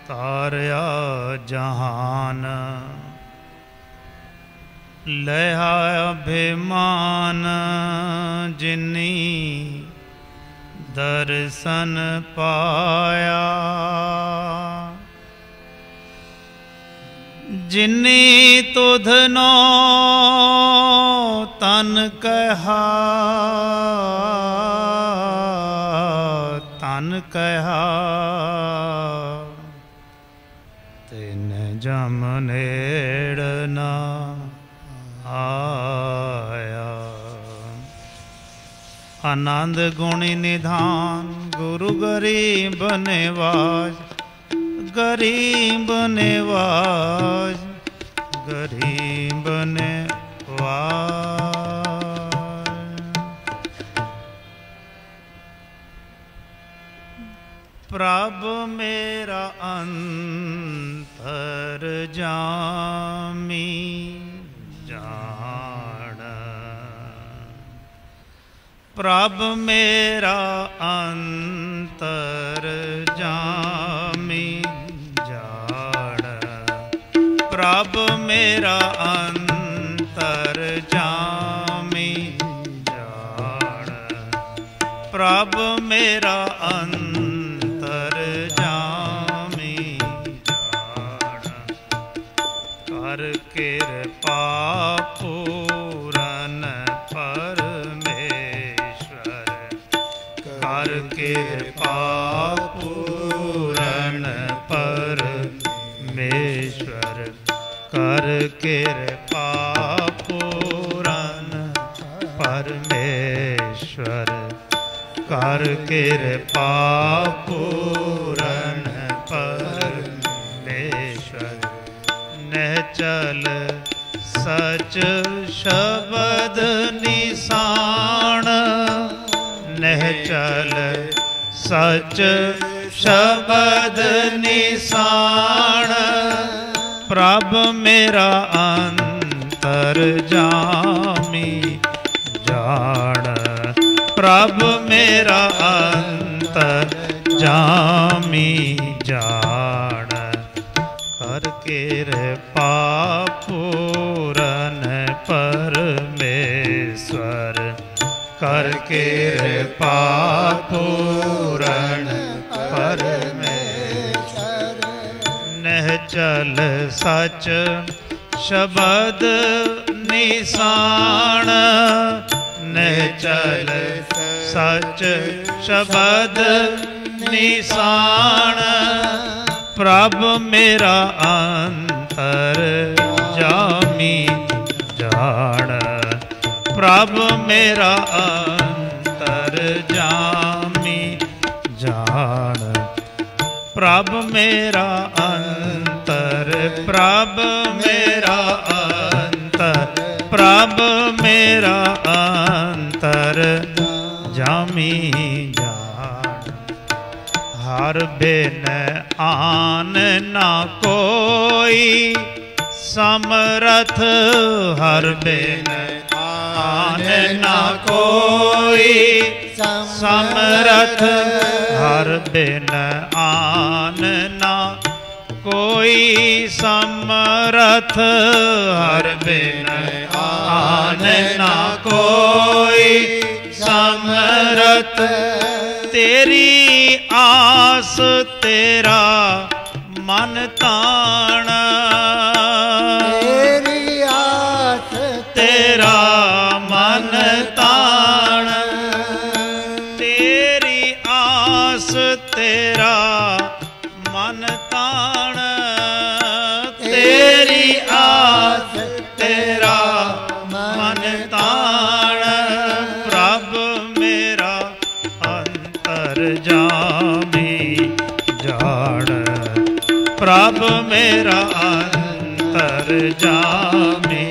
तारया जहान लया अभिमान जिनी दर्शन पाया। जिनी तुधनो तन कहा तिन जम नेड़ न आया। आनंद गुणी निधान गुरु गरीब निवाज, गरीब निवाज, गरीब निवाज। प्रभु मेरा अंतर जामी जान, प्रभु मेरा अंतर जामी जान, प्रभु मेरा अंतर जामी जान, प्रभु मेरा अंतर जामी जान। कर कृपा पूरन परमेश्वर, कर कृपा पूरन परमेश्वर, कर कृपा पूरन परमेश्वर, कर कृपा पूरन परमेश्वर। निश्चल सच शब्द निशान, निश्चल सच शब्द निशान। प्रभु मेरा अंतर जामी जान, प्रभु मेरा अंतर जामी जान। कर कृपा पूरन परमेश्वर, कर कृपा पूरन परमेश्वर। निश्चल सच शब्द निशान, निश्चल सच शब्द निशान। प्रभु मेरा अंतर जामी जान, प्रभु मेरा अंतर जामी जान। प्रभु मेरा अंतर, प्रभु मेरा अंतर, प्रभु मेरा अंतर जामी जान। हर बिन आन ना कोई समरथ, हर बिन आन ना कोई समरथ, हर बिन आन ना कोई समरथ, हर बिन आन ना कोई समरथ। तेरी आस तेरा मन ताण, तेरी आस तेरा मन ताण, तेरी आस तेरा मन ताण, तेरी आस तेरा मन ताण। प्रभु मेरा अंतर जामी जान, प्रभु मेरा अंतर जामी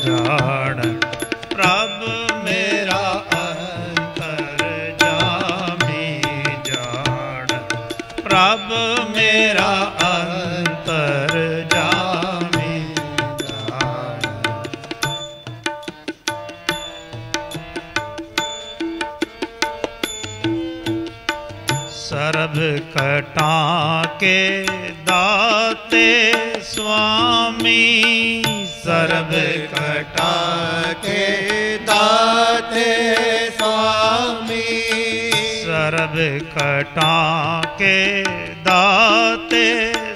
जान, प्रभु मेरा अंतर जामी जान, प्रभु मेरा अंतर जामी जान। सर्व कटा के दाते स्वामी, सर्व कटा के दाते स्वामी, सर्व कटा के दाते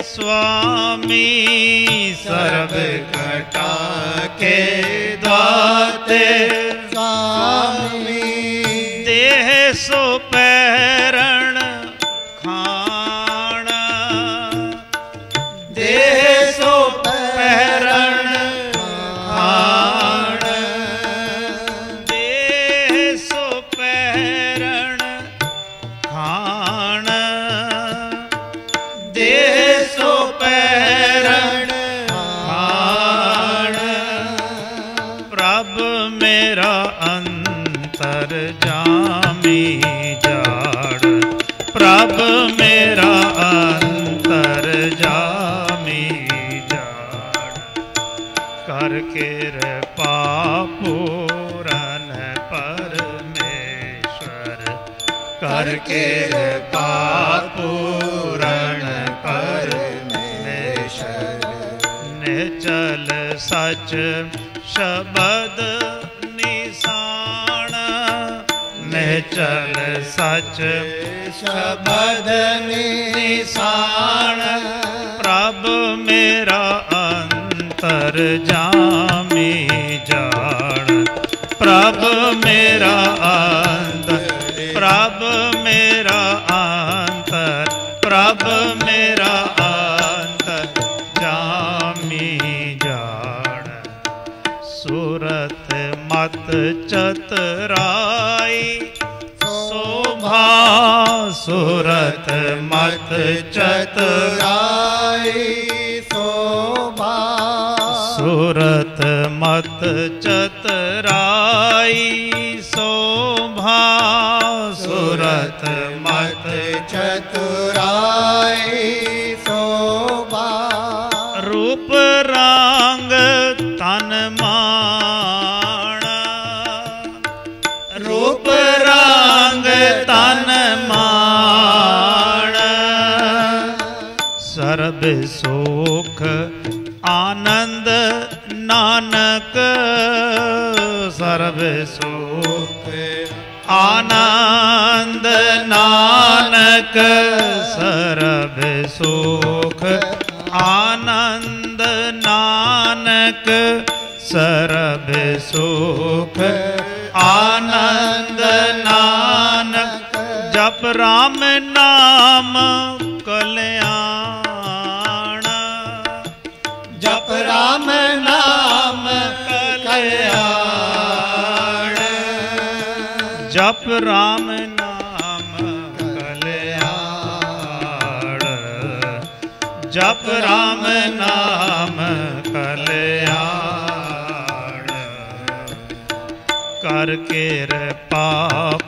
स्वामी, सर्व कटा के दाते स्वामी, देह सो पैरण खाण, देह सो पैरण खाण, देह सो पैरण खाण, देह सो पैरण खाण, प्रभ मेरा अंतर जामी जाड़, प्रभ मेरा अंतर जामी जाड़, कर कृपा पूरन परमेश्वर, कर कृपा पूरन परमेश्वर, निचल सच शब्द निशान, निचल सच शब्द निशान, प्रभ मेरा अंतर जामी जाड़, प्रभ मेरा अंतर, प्रभ मेरा अंतर, प्रभ मेरा अंतर जामी जाड़, सूरत मत चतुराई शोभा, सूरत मत चतुराई शोभा, सूरत मत चतुराई शोभा, सूरत मत चतुराई शोभा, रूप रंग तन मान, रूप रंग तन मान, सर्ब सुख आनंद नानक, सर्ब सुख आनंद नानक, सर्ब सुख आनंद नानक, सर्ब सुख आनंद नानक, जप राम नाम कल्याण, जप राम नाम कल्याण, जप राम नाम कल्याण, जप राम नाम कल्याण, कर कृपा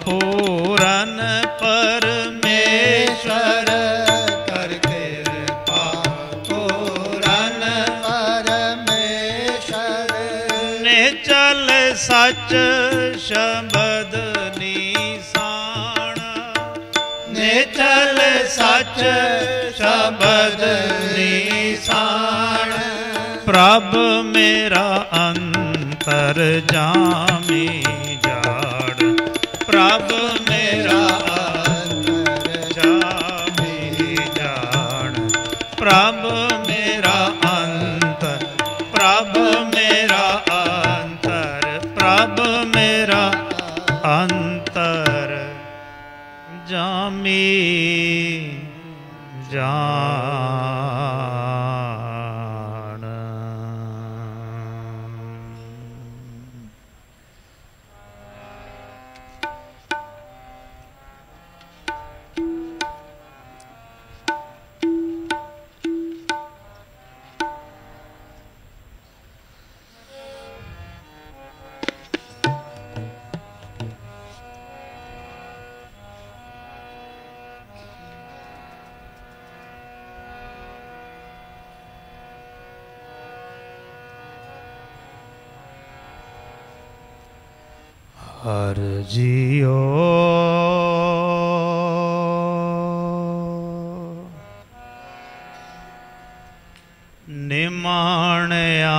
पूरन परमेश्वर, कर कृपा पूरन परमेश्वर, निचल सच शब्द निशान, निचल सच शब्द निशान, प्रभ मेरा अंतर जामी जाड़, प्रभ मेरा अंतर जामी जाड़, प्रभ मेरा अंतर, प्रभ मेरा अंतर, प्रभ मेरा अंतर जामी जान। हर जियो निमाणया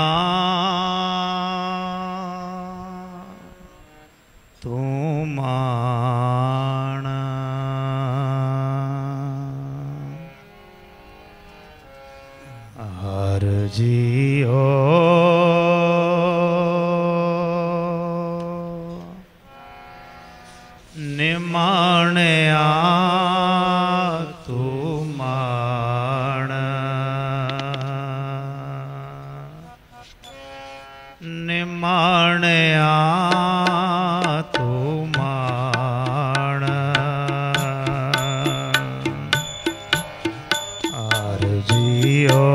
तू माण हर जियो निमाणया तू माण निमाणया तू माण हर जियो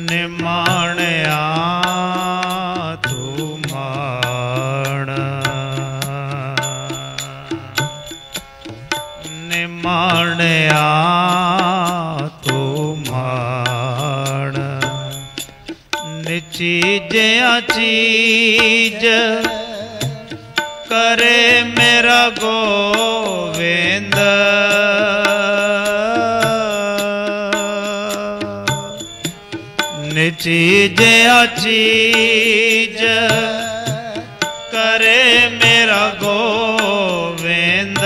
निमाणया तू माण निमाणया तू माण निचीजया चीज करे मेरा गोविंद निचीजया चीज करे मेरा गोविंद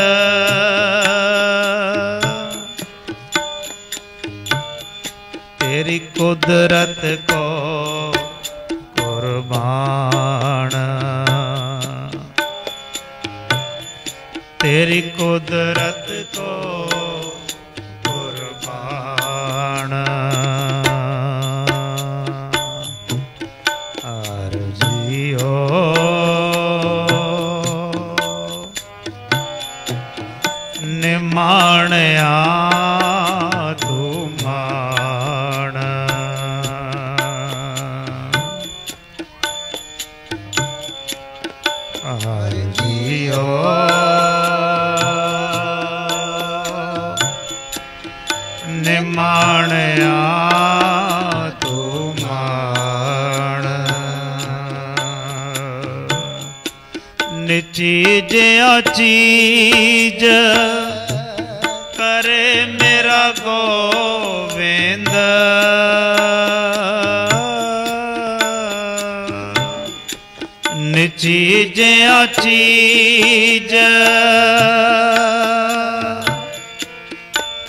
तेरी कुदरत को कुर्बान तेरी कुदरत को कुर्बान हर जियो निमाणया तू माण हर जियो निमाणया तू माण निचीजया चीज करे मेरा गोविंद निचीजया चीज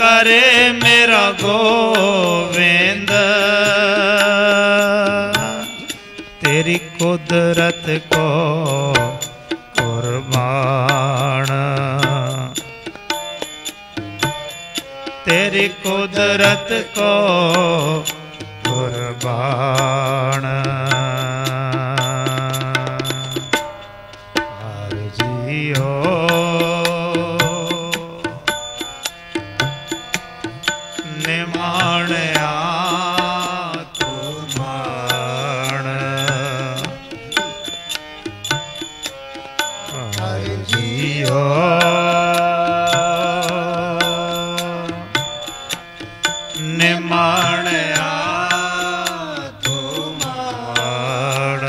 करे मेरा गोविंद तेरी कुदरत को कुर्बान तेरी कुदरत को कुर्बान हर जियो निमाणया तू माण हर जियो निमाणया तू माण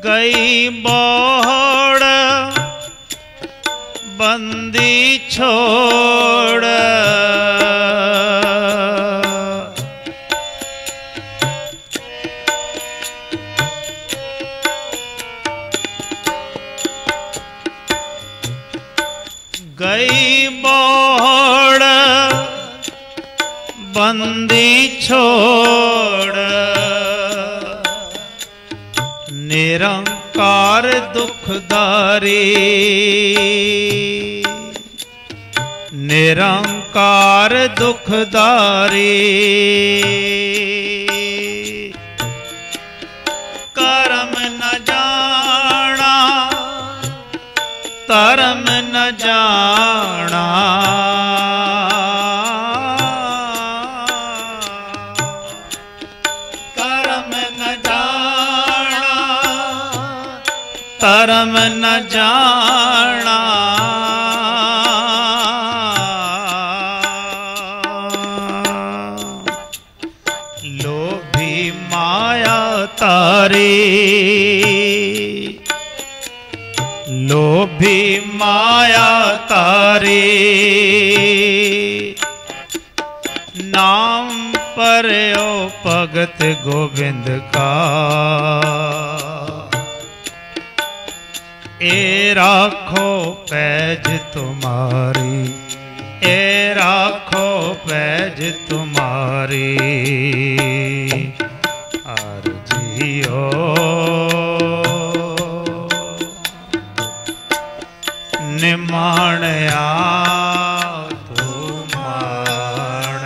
गई बोड़ बंदी छोड़ गई बोड़ बंदी छोड़ निरंकार दुखदारी निरंकार दुखदारी कर्म न जाना धर्म न जाना कर्म न जाना धर्म न जाना लोभी माया तारी लोभी माया तारी, नाम पर ओ भगत गोविंद का, ए राखो पैज तुम्हारी, ए राखो पैज तुम्हारी, अर्जियो निमाणया तुमाण,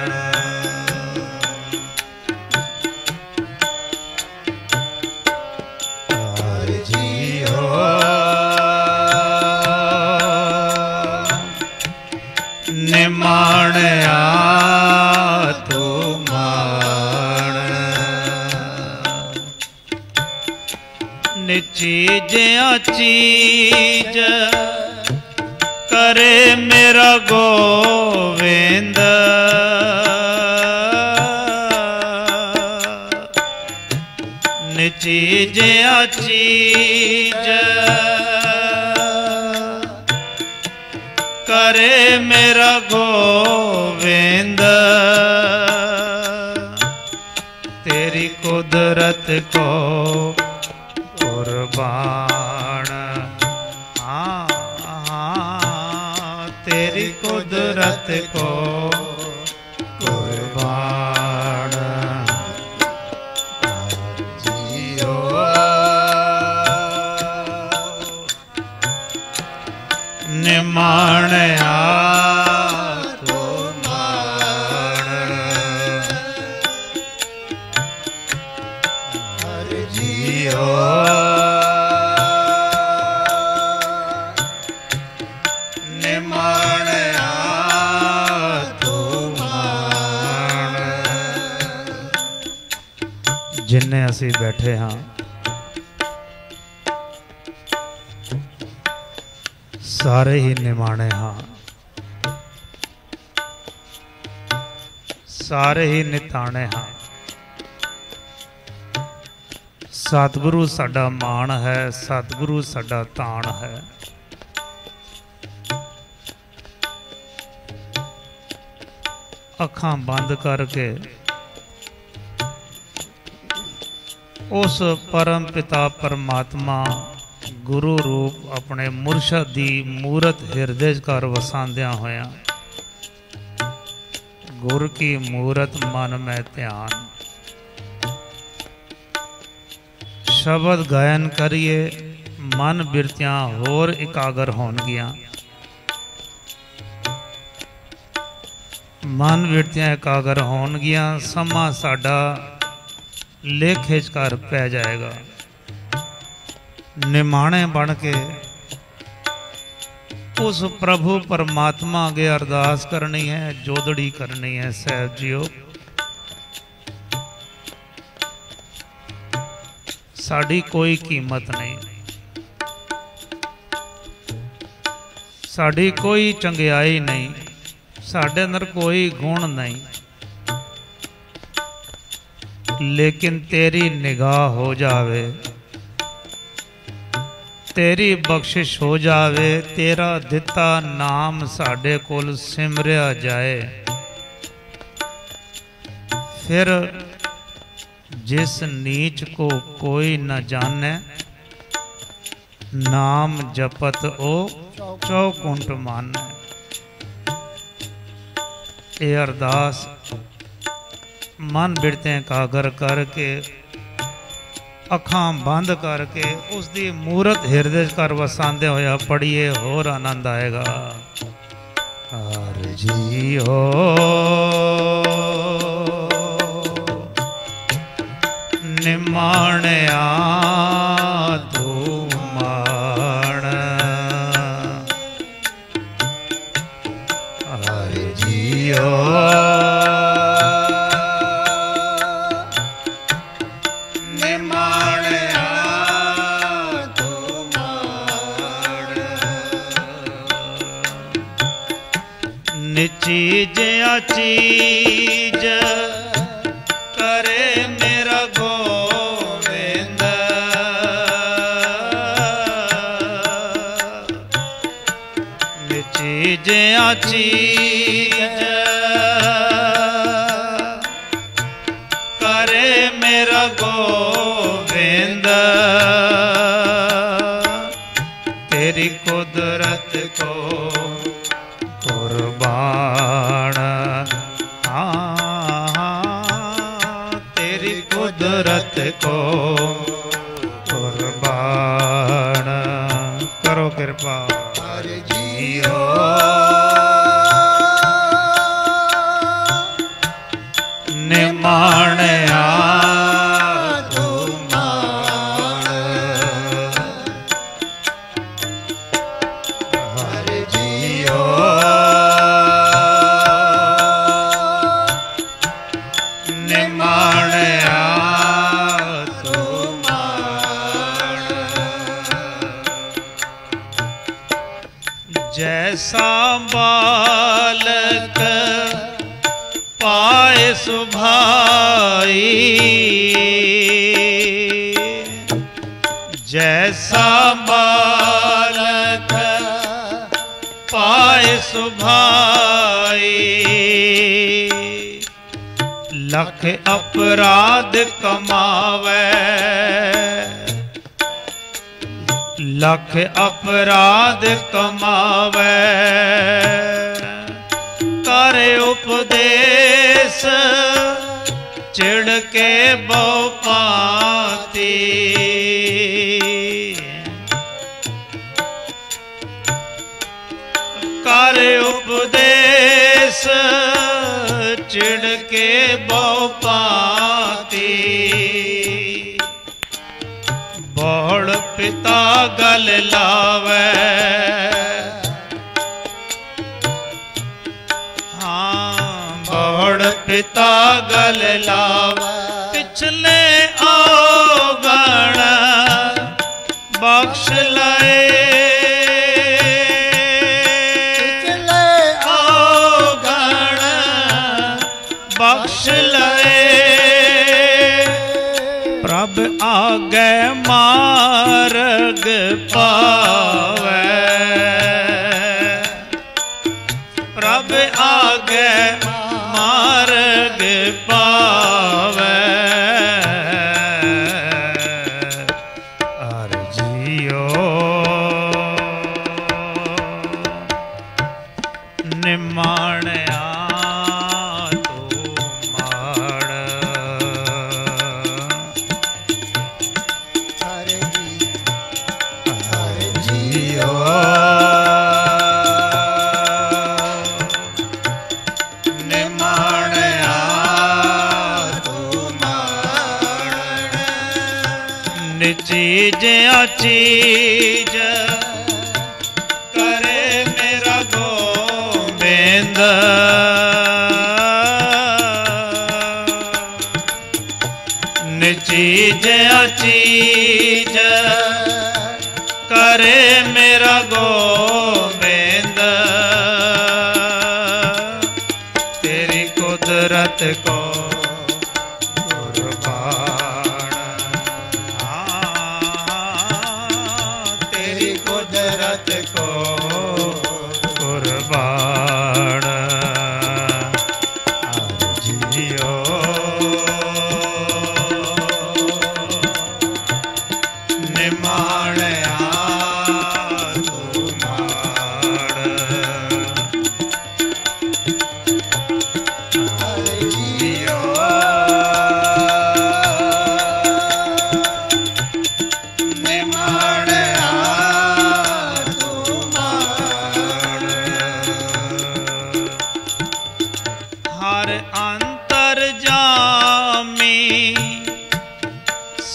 अर्जियो निमाणया तुमाण, निचीज चीज करे मेरा गोविंद, निचीज चीज करे मेरा गोविंद, तेरी कुदरत को कुर्बान, तेरी कुदरत को कुर्बान, जियो निमाणया तुमाण, जियो निमाणया तुमाण। जिन्ने असी बैठे हाँ सारे ही निमाणे हाँ, सारे ही निताणे हाँ। सतगुरु साडा मान है, सतगुरु साडा ताण है। अखां बंद करके उस परम पिता परमात्मा गुरु रूप अपने मुरशद दी मूरत हिरदे कर वसांदिया होया, गुर की मूरत मन में ध्यान, शब्द गायन करिए मन बिरतियां होर इकागर होनगियां, मन बिरतियां इकागर होनगियां, समा साडा लेखे कर पै जाएगा। निमाणे बन के उस प्रभु परमात्मा अगे अरदास करनी है, जोदड़ी करनी है। साहब जीओ साड़ी कोई कीमत नहीं, साड़ी कोई चंगियाई नहीं, साढ़े अंदर कोई गुण नहीं, लेकिन तेरी निगाह हो जावे, तेरी बख्शिश हो जावे, तेरा दिता नाम साढ़े कोल सिमरिया जाए, फिर जिस नीच को कोई न जाने, नाम जपत ओ चौकुंट माने। ये अरदास मन बिरते कागर करके अखां बंद करके उसकी मूरत हिरदे कर वसांदे होया पढ़िए, होर आनंद आएगा। हर जियो निमाणया तुमाण, हर जियो चीज चीज करे मेरा गोविंद, चीजिया चीज करे मेरा गोविंद, तेरी कुदरत को कुर्बान, तेरी कुदरत को कुर्बान करो कृपा जियो। निमाणया जैसा बालक पाए सुभाई, जैसा बालक पाए सुभाई, लख अपराध कमावे, लख अपराध कमावे, करे उपदेश चिड़ के बहुपाती, करे उपदेश चिड़ के बहुपाती, बड़ पिता गल लावे, हाँ बड़ पिता गल लावे, पिछले अवगण बख्श लए, पिछले अवगण बख्श लए, प्रभ आगे मार्ग पावे, प्रभ आगे मार्ग पावे, अर जियो निमाणया चीजिया चीज करे मेरा गोविंद, चीजिया चीज करे मेरा गोविंद, तेरी कुदरत को कुर्बान जियो। निमाणया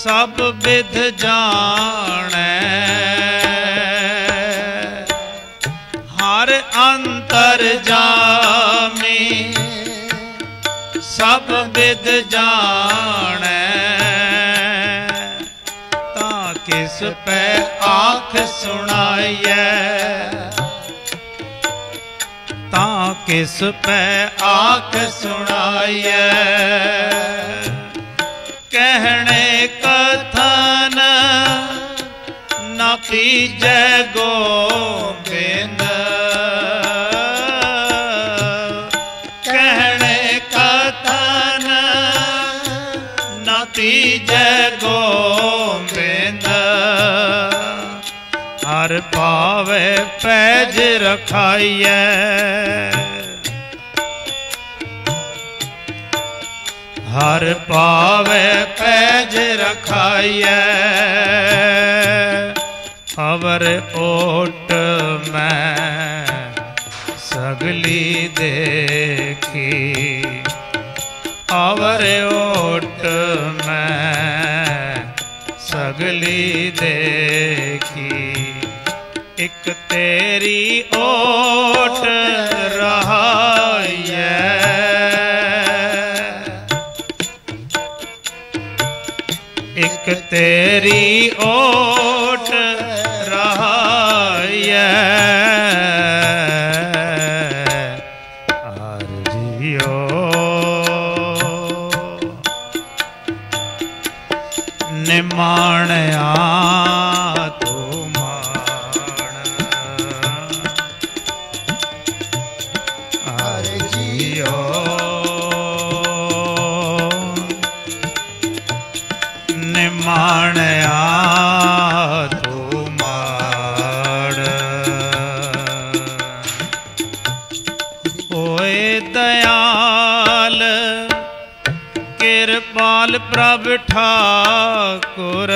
सब विध जाने, हर अंतर जामी सब विध जाने, ता किस पे आँख सुनाइए, ता किस पे आँख सुनाइए, कहने कथन न पीजे गोविंद, हर पावे पैज रखाइए, हर पावे पैज रखाइए, अवर ओट में सगली देखी, अवर ओट में सगली देखी, एक तेरी ओट रहाइए, एक तेरी ओट रहाइए, आरजियो निमाणया तू मान, आरजियो निमाणया तू मान, ओए दयाल कृपाल प्रभ ठाकुर,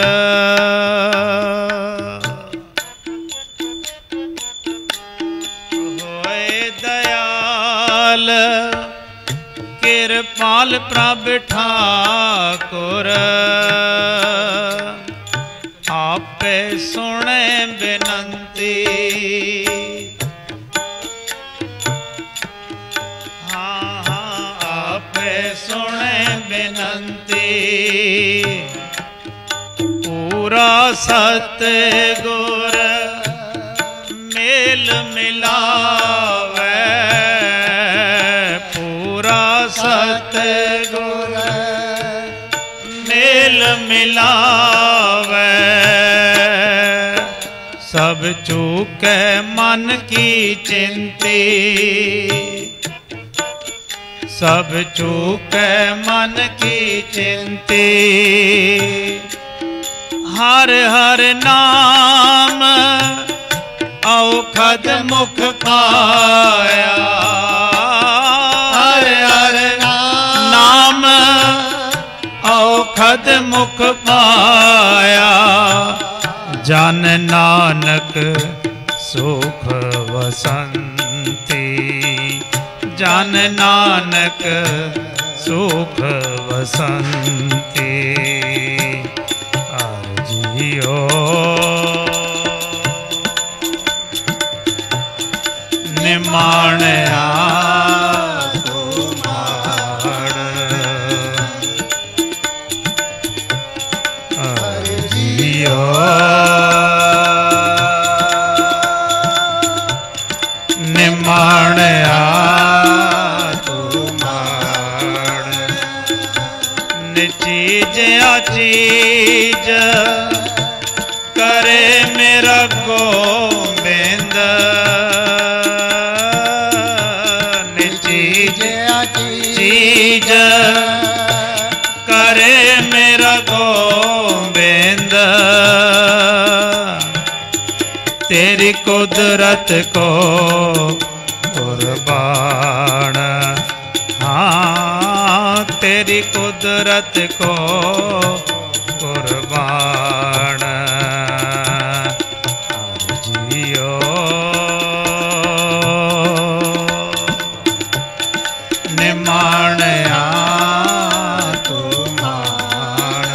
होए दयाल कृपाल प्रभ ठाकुर, आपे सुने बिनती, हाँ हाँ आपे सुने बिनती, पूरा सतगुर मेल मिलावे, पूरा सतगुर मेल मिलावे, सब चूके मन की चिंती, सब चूके मन की चिंती, हर हर नाम औखद मुख पाया, हर हर नाम औखद मुख पाया, जन नानक सुख वसंती, जन नानक सुख वसंती, आरजियो निमाणया तू मान, आरजियो निमाणया तू मान, निचीज अचीज करे मेरा गोबिंद, निचीज चीज करे मेरा गोबिंद, तेरी कुदरत को कुर्बान, हाँ तेरी कुदरत को कुर्बान, आरजियो निमाणया तू मान,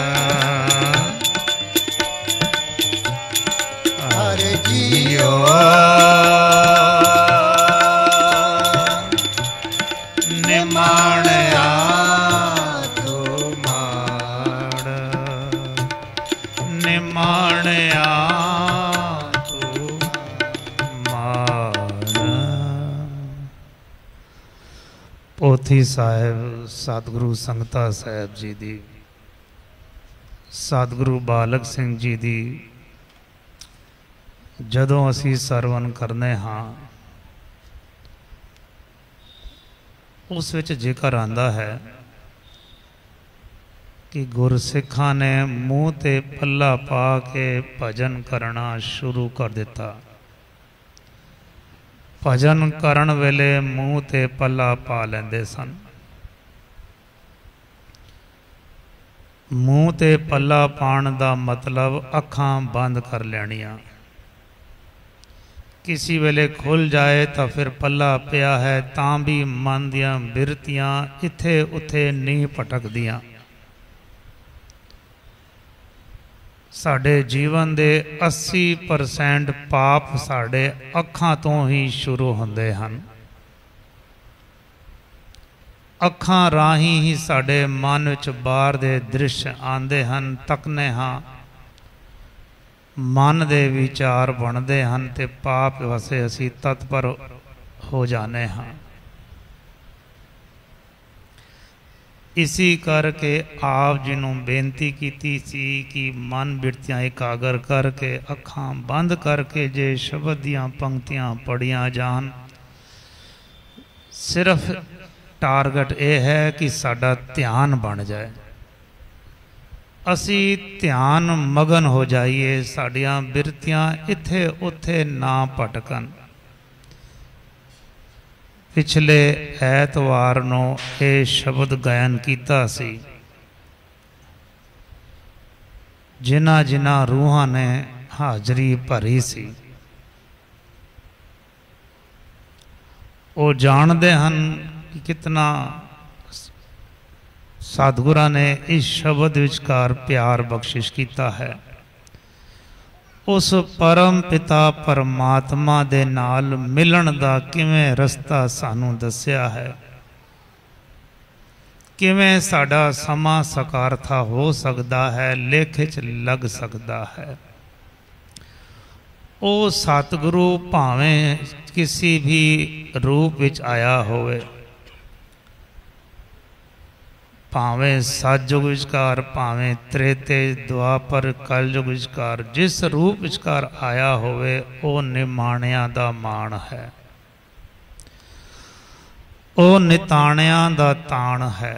आरजियो निमाणया तू मान, निमाणया तू मान। पोथी साहिब सतगुरु संगता साहिब जी दी, सतगुरु बालक सिंह जी दी जदों असी सरवण करने हाँ, उस विच जिक्र आंदा है कि गुरसिखा ने मूँह ते पल्ला पा के भजन करना शुरू कर दिता। भजन करन वेले मूँह ते पल्ला पा लेंदे सन। मूँह ते पल्ला पाण दा मतलब अखां बंद कर लैणियां। किसी वेले खुल जाए तो फिर पल्ला पिया है तां भी मन दियां बिरतियां इत्थे उत्थे नहीं भटकदियां। साडे जीवन दे 80% पाप साडे अखां तो ही शुरू होंदे हन। अखां राही ही साडे मन विच बाहर दे दृश्य आंदे हन, तकने हाँ, मन दे विचार बनते हैं ते पाप वसे असी तत्पर हो जाने हाँ। इसी करके आप जी नूं बेनती कीती सी कि मन बिरतियां एकागर करके अखां बंद करके जे शब्द दियां पंक्तियां पढ़ियां जान। सिर्फ टारगेट ये है कि साडा ध्यान बन जाए, असी ध्यान मगन हो जाइए, साड़ियाँ बिरतियां इत्थे उत्थे ना भटकन। पिछले ऐतवार नूं ये शब्द गायन कीता सी। जिन्हां जिन्हां रूहां ने हाजरी भरी सी वो जानते हैं कि कितना सतगुरां ने इस शब्द विचकार प्यार बख्शिश किया है। उस परम पिता परमात्मा दे नाल मिलन दा किवें रस्ता सानू दस्या है, किवें साडा समा सकारथा हो सकता है, लेखे च लग सकता है। ओ सतगुरु भावें किसी भी रूप विच आया होवे, भावें सतयुग विचकार, भावें त्रेते द्वापर कलयुग विचकार, जिस रूप विचकार आया होवे ओ निमाणिया दा मान है, ओ निताणिया दा ताण है,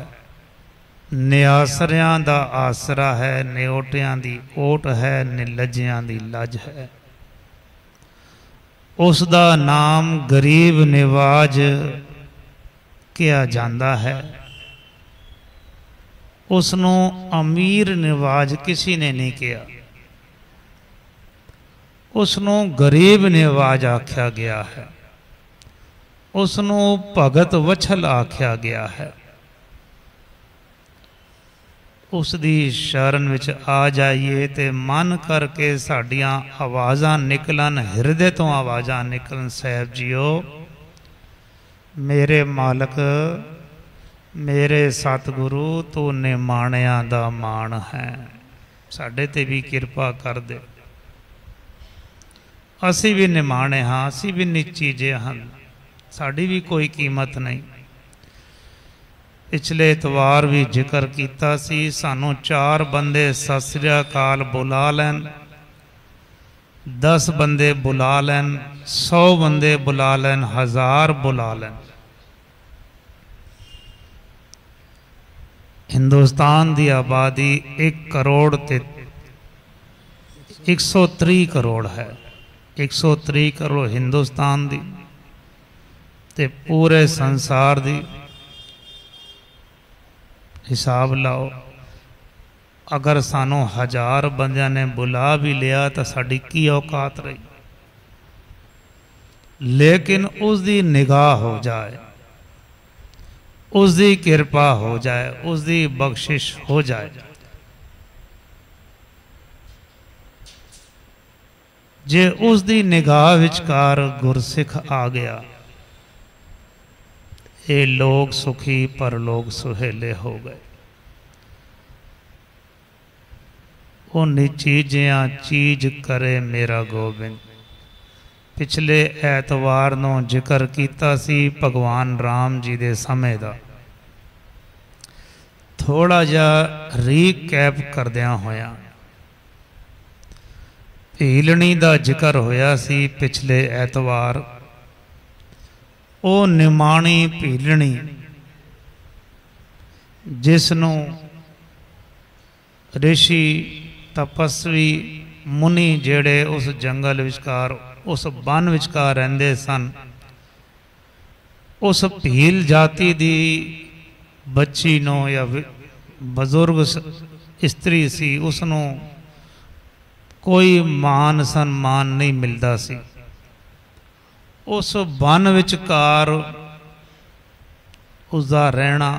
निआसरियां दा आसरा है, निओटियां दी ओट है, निलजियां दी लज है। उसदा नाम गरीब निवाज किया जाता है। उसनों अमीर निवाज किसी ने नहीं किया, उसनों गरीब निवाज आख्या गया है, उसनों भगत वछल आख्या गया है। उसदी शरण विच आ जाइए ते मन करके साडियां आवाज़ां निकलन, हिरदे तो आवाज़ां निकलन। साहब जीओ, मेरे मालक, मेरे सतगुरु, तू निमाणिया दा मान है, साडे ते भी किरपा कर दे। असी भी निमाणे हाँ, असी भी नीची जे हाँ, साड़ी भी कोई कीमत नहीं। पिछले इतवार भी जिक्र किया सी, सानू 4 बंदे सत श्री अकाल बुला लैन, 10 बंदे बुला लैन, 100 बंदे बुला लैन, 1000 बुला लैन। हिंदुस्तान की आबादी 1 करोड़ ते 130 करोड़ है। 130 करोड़ हिंदुस्तान दी ते पूरे संसार दी हिसाब लाओ। अगर सानू 1000 बंदियां ने बुला भी लिया तो साड़ी की औकात रही, लेकिन उसकी निगाह हो जाए, उसकी कृपा हो जाए, उसकी बख्शिश हो जाए, जे उसकी निगाह विचकार गुरसिख आ गया, ये लोग सुखी पर लोग सुहेले हो गए। वो नीची जिया चीज करे मेरा गोबिंद। पिछले ऐतवार नूं जिक्र किया सी भगवान राम जी दे समय दा, थोड़ा जा रीकैप करदियां होया भीलनी दा जिक्र होया सी पिछले ऐतवार। ओ निमाणी भीलनी जिसनों ऋषि तपस्वी मुनि जेड़े उस जंगल विचकार उस बन विचकार रहंदे सन, उस भील जाति दी बच्ची नो या बजुर्ग इस्त्री सी उसनों कोई मान सन्मान नहीं मिलता सी। उस बन विचकार उसका रहना,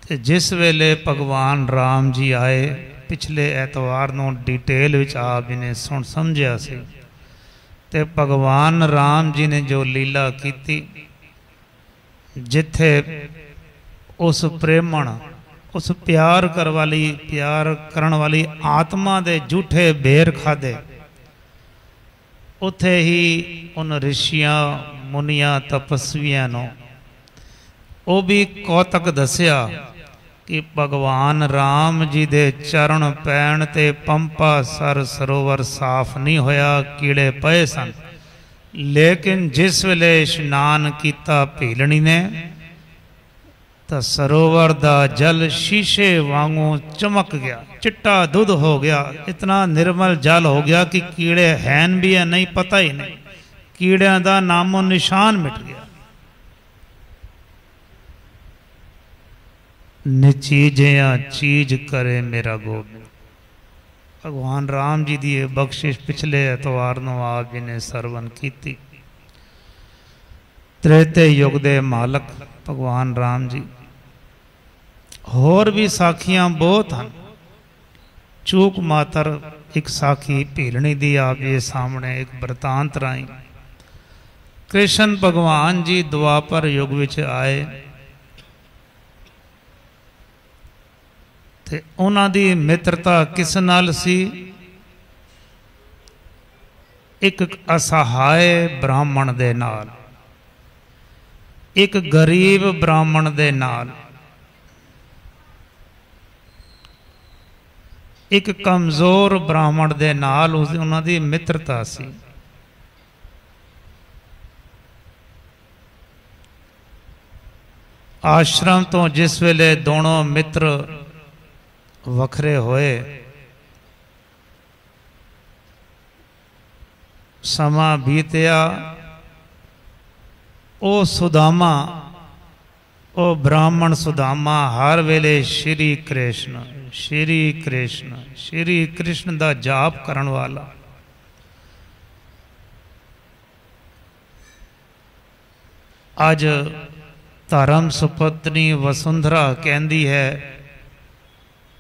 ते जिस वेले भगवान राम जी आए, पिछले एतवार नूं डिटेल विच आप जी ने सुन समझिया सी, ते भगवान राम जी ने जो लीला की, जिथे उस प्रेमण उस प्यार करन वाली आत्मा दे झूठे बेर खादे, उथे ही उन ऋषियां मुनियां तपस्वियां नूं वो भी कौतक दसिया कि भगवान राम जी दे चरण पैण ते पंपा सर सरोवर साफ नहीं होया, कीड़े पए सन। लेकिन जिस वेले इशनान किया भीलनी ने, तो सरोवर दा जल शीशे वांगू चमक गया, चिट्टा दुध हो गया, इतना निर्मल जल हो गया कि कीड़े हैन भी है नहीं पता ही नहीं, कीड़ियां दा नामो निशान मिट गया। निचीजिया चीज करे मेरा गोबिंद। भगवान राम जी की बख्शिश पिछले एतवार नूं आप जी ने सरवण की। त्रेते युग दे मालक भगवान राम जी। होर भी साखियां बहुत हैं, चूक मात्र एक साखी भीलनी दी आप जी सामने एक बरतांत राई। कृष्ण भगवान जी द्वापर युग विच आए ते उन्हां दी मित्रता किस नाल सी? एक असहाय ब्राह्मण दे नाल, एक गरीब ब्राह्मण दे नाल, एक कमजोर ब्राह्मण दे नाल उन्हां दी मित्रता सी। आश्रम तो जिस वेले दोनों मित्र वखरे होए, समा बीतिया, ओ सुदामा, ओ ब्राह्मण सुदामा हर वेले श्री कृष्ण श्री कृष्ण श्री कृष्ण दा जाप करन वाला। अज धर्म सुपत्नी वसुंधरा कहती है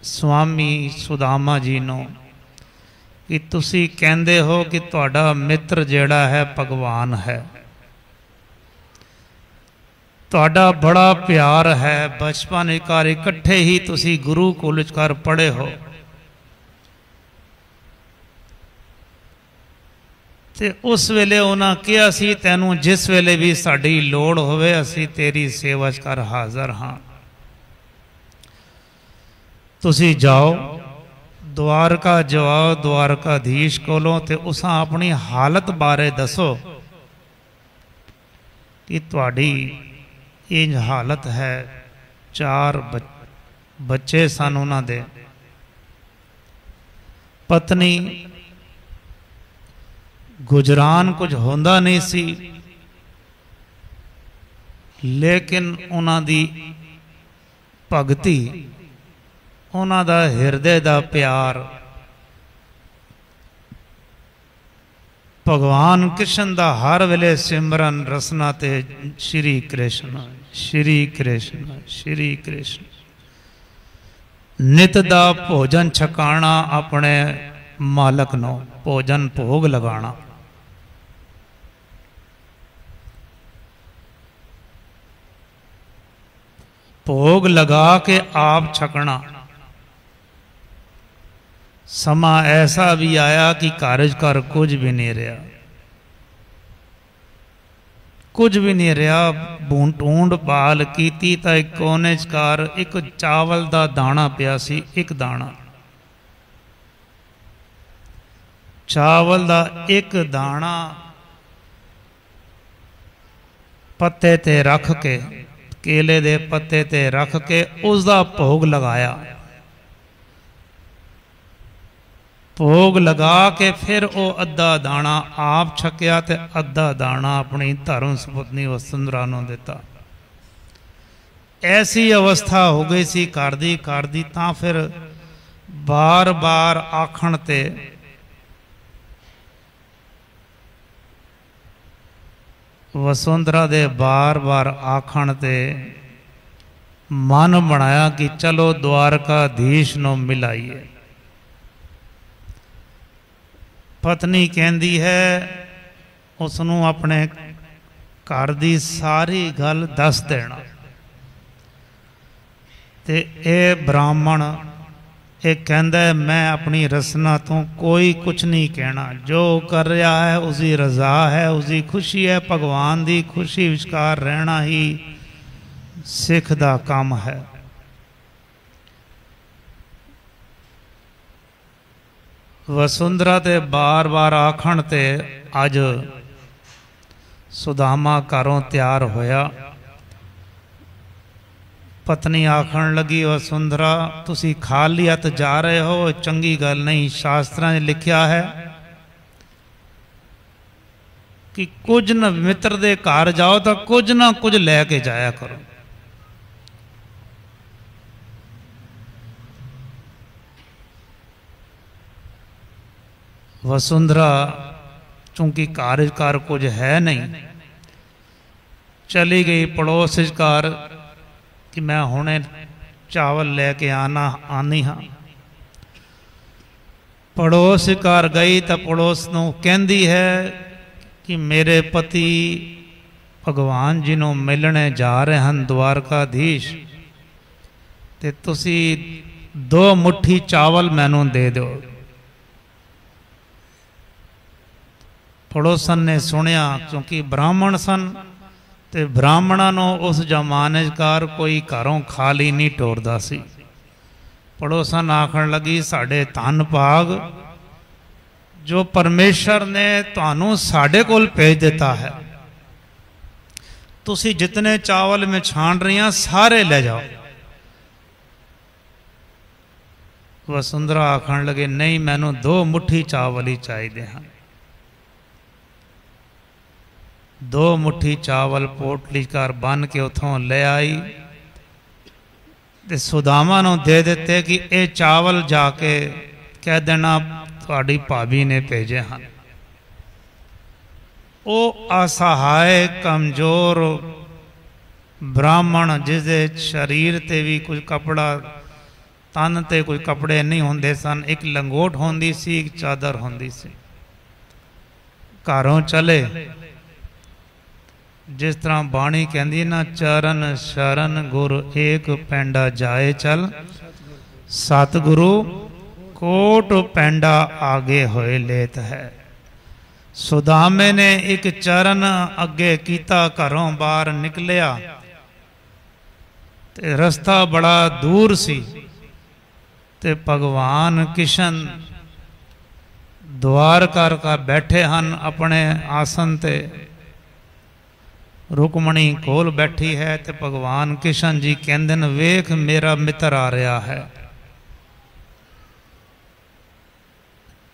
स्वामी सुदामा जी नो कि तुसी कहंदे हो कि तुहाडा मित्र जेड़ा है भगवान है, तुहाडा बड़ा प्यार है, बचपन विकार इकट्ठे ही तुसी गुरुकुल विचकार पढ़े हो, ते उस वेले उन्हां कहा सी तैनूं जिस वेले भी साडी लोड़ होवे असी तेरी सेवा कर हाज़र हाँ, तुसी जाओ द्वारका जाओ द्वारकाधीश कोलों ते उसां अपनी हालत बारे दसो कि तुहाडी इंज हालत है। 4 बच्चे सन उन्हां दे, पत्नी गुजरान कुछ होंदा नहीं सी, लेकिन उन्हां दी भगती, उन्हां दा हिरदे दा प्यार भगवान कृष्ण दा हर वेले सिमरन रसना ते श्री कृष्ण श्री कृष्ण श्री कृष्ण। नित दा भोजन छकाना, अपने मालक नो भोजन भोग लगाना। भोग लगा के आप छकना। समा ऐसा भी आया कि कारज कर कुछ भी नहीं रहा, कुछ भी नहीं रहा। ढूंढ भाल की तो एक कोने कार एक चावल का दाना पिया सी, एक दाना चावल का एक दाना पत्ते ते रख के, केले दे पत्ते ते रख के उसका भोग लगाया। भोग लगा के फिर वो अद्धा दाना आप छकिया ते अद्धा दाना अपनी धर्म सुपत्नी वसुंधरा नूं दिता। ऐसी अवस्था हो गई सी घर दी तां फिर बार बार आखण ते वसुंधरा दे बार बार आखण ते मन बनाया कि चलो द्वारकाधीश नूं मिलाइए। पत्नी कहती है उसनूं अपने घर दी सारी गल दस देना ते ये ब्राह्मण ये कहता है मैं अपनी रसना तो कोई कुछ नहीं कहना, जो कर रहा है उसकी रजा है, उसकी खुशी है, भगवान की खुशी विचकार रहना ही सिख दा काम है। वसुंधरा ते बार बार आखण ते अज सुदामा घरों तैयार होया। पत्नी आखण लगी वसुंधरा तुसी खाली हथ जा रहे हो, चंगी गल नहीं। शास्त्रां ने लिखिया है कि कुछ न मित्र दे घर जाओ तो कुछ ना कुछ लैके जाया करो। वसुंधरा चूंकि कार कुछ है नहीं, चली गई पड़ोस घर कि मैं हुणे चावल लेके आनी हाँ। पड़ोस घर गई तो पड़ोस नूं कहंदी है कि मेरे पति भगवान जी नूं मिलने जा रहे हैं द्वारकाधीश, ते तुसी 2 मुट्ठी चावल मैनू दे दो। पड़ोसन ने सुनिया क्योंकि ब्राह्मण सन ते ब्राह्मणों नूं उस जमाने कार कोई घरों खाली नहीं टोरदा सी। पड़ोसन आखण लगी साडे धन भाग जो परमेश्वर ने तुहानू साडे कोल भेज दिता है, तुसी जितने चावल में छान रही हैं सारे ले जाओ। वसुंधरा आखण लगे नहीं मैनू 2 मुट्ठी चावल ही चाहिए हैं। 2 मुट्ठी चावल पोटली कर बन के उथों ले आई ते सुदामा नूं दे दिते कि ये चावल जाके कह देना तुहाडी भाभी ने भेजे हैं। वो असहाय कमजोर ब्राह्मण जिसदे शरीर ते भी कुछ कपड़ा तन ते कोई कपड़े नहीं होंदे सन, एक लंगोट होंदी सी, एक चादर होंदी सी। घरों चले जिस तरह बाणी कहती ना चरण शरण गुरु एक पैंडा जाए चल, सतगुरु कोट पैंडा आगे होए लेत है। सुदामे ने एक चरण अगे कीता, घरों बाहर निकलिया ते रास्ता बड़ा दूर सी ते भगवान किशन द्वार कर बैठे हैं अपने आसन ते। रुकमणी कोल बैठी है तो भगवान किशन जी कहते हैं वेख मेरा मित्र आ रहा है।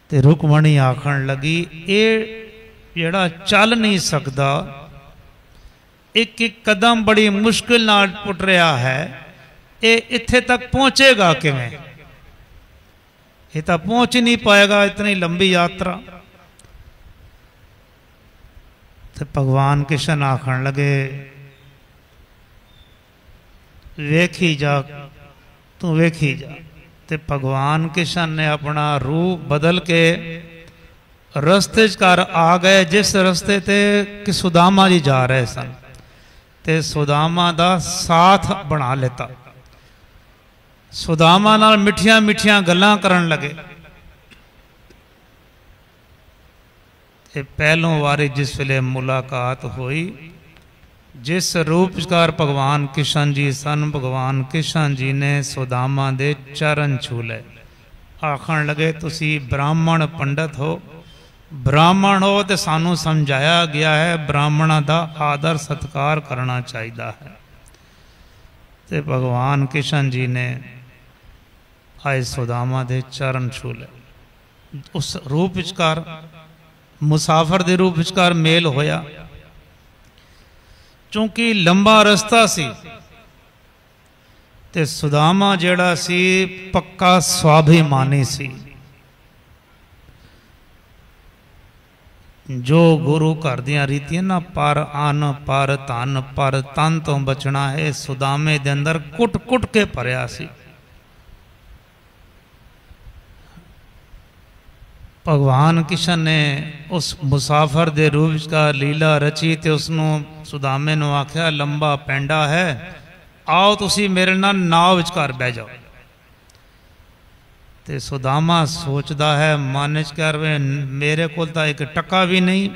ते रुकमणी आखण लगी ये जेड़ा चल नहीं सकता, एक एक कदम बड़ी मुश्किल नाल पुट रहा है, ये इत्थे तक पहुंचेगा किवें? ये तो पहुंच ही नहीं पाएगा, इतनी लंबी यात्रा। तो भगवान किशन आखण लगे वेखी जा तू वेखी जा। ते भगवान किशन ने अपना रूप बदल के रस्ते कर आ गए जिस रस्ते ते कि सुदामा जी जा रहे सन, ते सुदामा दा साथ बना लेता। सुदामा नाल मिठियां मिठियां गल्लां करन लगे। पहलों वारी जिस वेले मुलाकात हुई, जिस रूपकार भगवान किशन जी सन, भगवान किशन जी ने सुदामा दे चरण छू ले। आखण लगे तुसी ब्राह्मण पंडित हो, ब्राह्मण हो तो सानू समझाया गया है ब्राह्मणों का आदर सत्कार करना चाहिए है। तो भगवान किशन जी ने आए सुदामा दे चरण छू ले। उस रूप विचकार मुसाफर दे रूप विचकार मेल होया। चूंकि लंबा रस्ता सी ते सुदामा जेड़ा सी पक्का स्वाभिमानी सी। जो गुरु घर दियां रीतियां ना, पर अन्न पर धन पर तन तो बचना है, सुदामे दे अंदर कुट कुट के भरिया सी। भगवान किशन ने उस मुसाफर दे रूप का लीला रची ते उसनों सुदामे नूं आख्या लंबा पैंडा है, आओ तुसी मेरे नाल नाव विचकार बह जाओ। ते सुदामा सोचता है मन च कर मेरे को एक टका भी नहीं,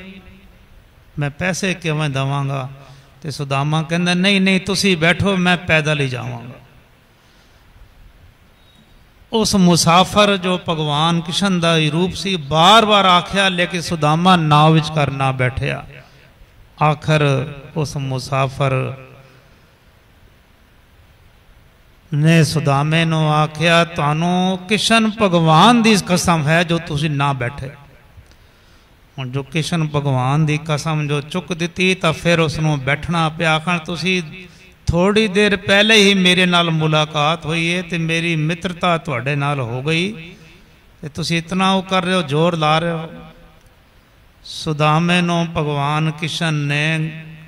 मैं पैसे किवें देवांगा। ते सुदामा कहंदा नहीं नहीं तुसी बैठो, मैं पैदल ही जावांगा। उस मुसाफर जो भगवान कृष्ण का रूप सी बार बार आख्या, लेकिन सुदामा नाव विचकार ना बैठया। आखिर उस मुसाफर ने सुदामे नूं आख्या तुहानू कृष्ण भगवान की कसम है जो तुसी ना बैठे। हुण जो कृष्ण भगवान की कसम जो चुक दी तो फिर उसनों बैठना पिया। आखण तुसी थोड़ी देर पहले ही मेरे नाल मुलाकात हुई है तो मेरी मित्रता तुहाडे नाल हो गई, ते तुसी इतना वो कर रहे हो, जोर ला रहे हो। सुदामे नूं भगवान कृष्ण ने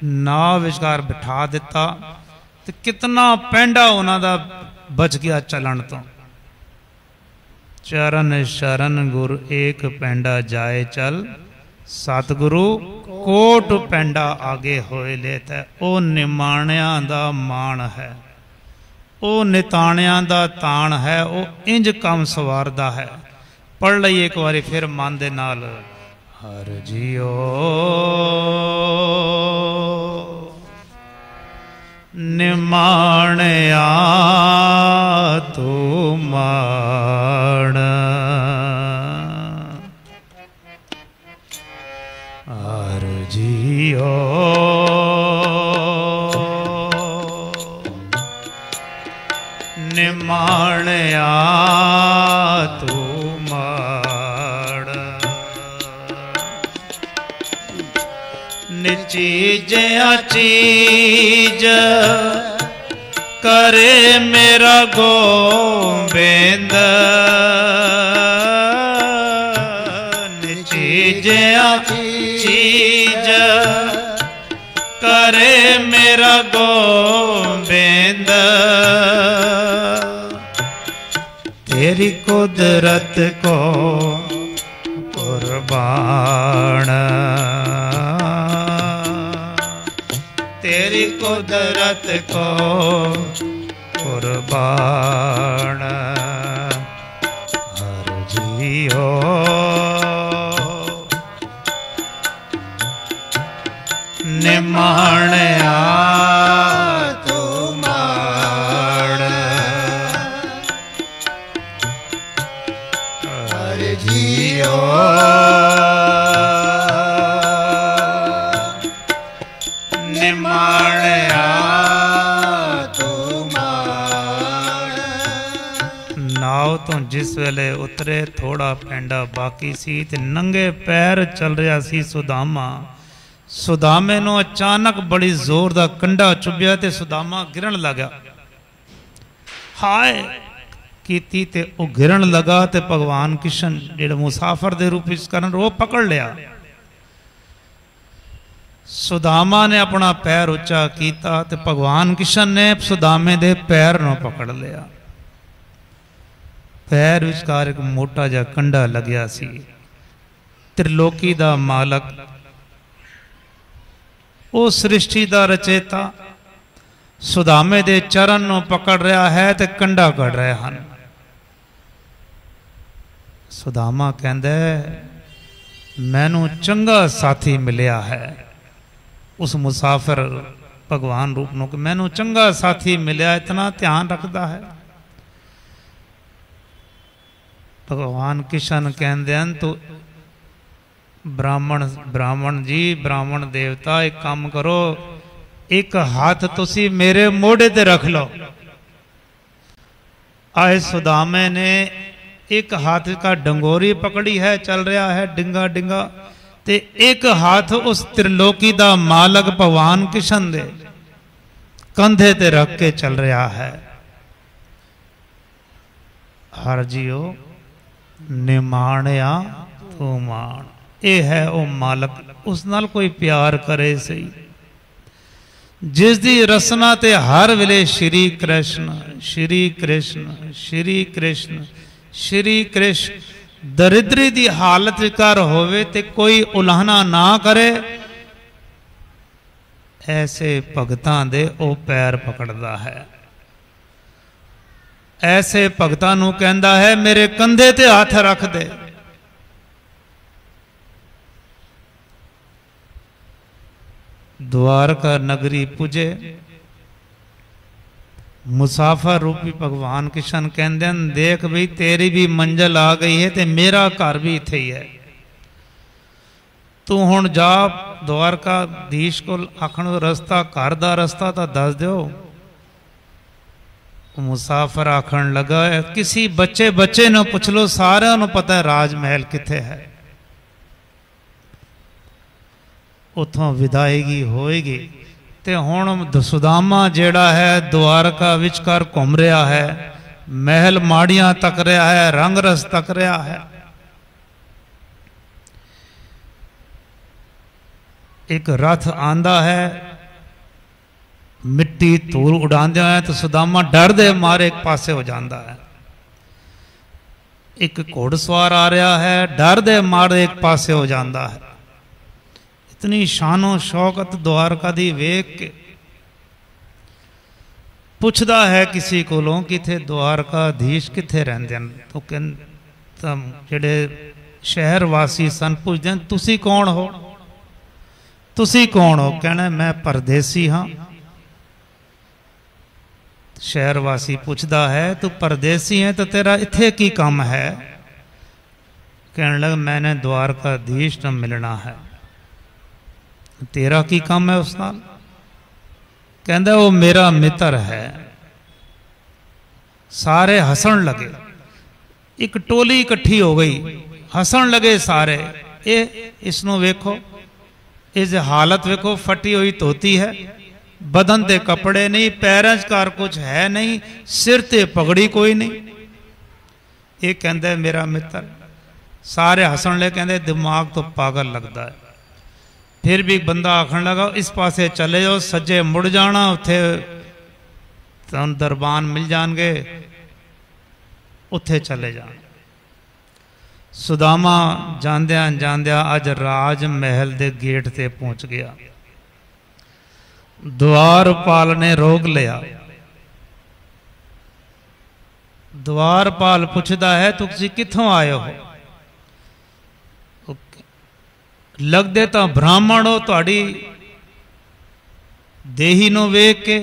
नाव विचकार बिठा दिता ते कितना पैंडा उन्हां दा बच गया चलन तो। चरण शरण गुर एक पैंडा जाए चल, सतगुरु कोट पैंडा आगे होए लेता। ओ निमाणिया दा मान है, ओ निताणिया दा ताण है, ओ इंज कम सवारदा है। पढ़ लई एक बारी फिर मन दे नाल। हर जियो निमाणिया तू मान, हर जियो निमाणिया तू मान। निचीजया चीज करे मेरा गोबिंद, निचीजया चीज करे मेरा गोबिंद। तेरी कुदरत को कुर्बान, तेरी कुदरत को कुर्बान। हर जियो निमाणिया तू मान, हर जियो निमाणिया तू मान। नाव तो जिस वेले उतरे थोड़ा पैंडा बाकी सी ते नंगे पैर चल रहा सी सुदामा। सुदामे नूं अचानक बड़ी जोर दा कंडा चुभ्या ते सुदामा गिरन लगा। हाय कीती ते वो गिरन लगा ते भगवान कृष्ण जेड़ा मुसाफर दे रूप विच करन वो पकड़ लिया। सुदामा ने अपना पैर उच्चा किया ते भगवान कृष्ण ने सुदामे दे पैर नूं पकड़ लिया। पैर विचकार एक मोटा जा कंडा लग्या सी। त्रिलोकी दा मालक, वो सृष्टि का रचेता सुदामे दे चरण नूं पकड़ रहा है ते कंडा कढ़ रहे हैं। सुदामा कहंदा मैनू चंगा साथी मिलिया है। उस मुसाफिर भगवान रूप नूं कि मैनू चंगा साथी मिलिया, इतना ध्यान रखता है। भगवान कृष्ण कहंदे तो ब्राह्मण जी, ब्राह्मण देवता एक काम करो, एक हाथ तुसी मेरे मोड़े ते रख लो। आए सुदामे ने एक हाथ का डंगोरी पकड़ी है, चल रहा है डिंगा डिंगा, ते एक हाथ उस त्रिलोकी दा मालक भगवान किशन दे कंधे ते रख के चल रहा है। हर जियो निमाणिया तू मान, ये है वो मालक, उस नाल कोई प्यार करे सही, जिस दी रसना ते हर वेले श्री कृष्ण श्री कृष्ण श्री कृष्ण श्री कृष्ण, दरिद्री दी हालत कर होवे ते कोई उलाहना ना करे, ऐसे भगतां दे ओ पैर पकड़दा है। ऐसे भगतां नूं कहंदा है मेरे कंधे ते हाथ रख दे। द्वारका नगरी पुजे, मुसाफर रूपी भगवान किशन कहंदे हैं देख भी तेरी भी मंजिल आ गई है, ते मेरा घर भी इत्थे ही है, तू हुण जा द्वारकाधीश को आखण रस्ता घर दा रस्ता तो दस दो। मुसाफर आखण लगा किसी बच्चे बच्चे ने पुछ लो, सारे नूं पता है राजमहल किथे है। उथों विदायगी होएगी ते हुण सुदामा जेड़ा है द्वारका विचकार घूम रहा है, महल माड़ियां तक रहा है, रंग रस तक रहा है। एक रथ आंदा है, मिट्टी धूल उड़ांदे है तो सुदामा डर दे मारे एक पासे हो जाता है। एक घोड़सवार आ रहा है, डर दे मारे एक पासे हो जाता है। इतनी शानो शौकत द्वारका दी वेख के पुछदा है किसी कोलों किथे द्वारकाधीश किथे रहिंदे हन, तो कहंदा जेड़े शहर वासी सन पुछदे हैं तुसी कौन हो, तुसी कौन हो? कहना मैं परदेसी हाँ। शहरवासी पूछता है तू परदेसी है तो तेरा इत्थे की काम है? कहने लगा मैंने द्वारकाधीश न मिलना है। तेरा की काम है उस नाल? कहंदा वो मेरा मित्र है। सारे हसन लगे, एक टोली इकट्ठी हो गई, हसन लगे सारे। इसनों वेखो, इस हालत वेखो, फटी हुई धोती है, बदन ते कपड़े नहीं, पैरों कार कुछ है नहीं, सिर ते पगड़ी कोई नहीं। ये कहंदा है मेरा मित्र। सारे हसन ले, कहंदे दिमाग तो पागल लगता है। फिर भी बंदा आखन लगा इस पासे चले जाओ, सज्जे मुड़ जाना, उत्थे तुहानू दरबान मिल जाएंगे, उत्थे चले जाना। सुदामा जांदिया जांदिया अज राज महल दे गेट ते पहुंच गया। द्वारपाल ने रोक लिया। द्वारपाल पूछता है तुसी किथों आए हो? लगदे तो ब्राह्मण हो, तुहाडी देही नूं वेख के।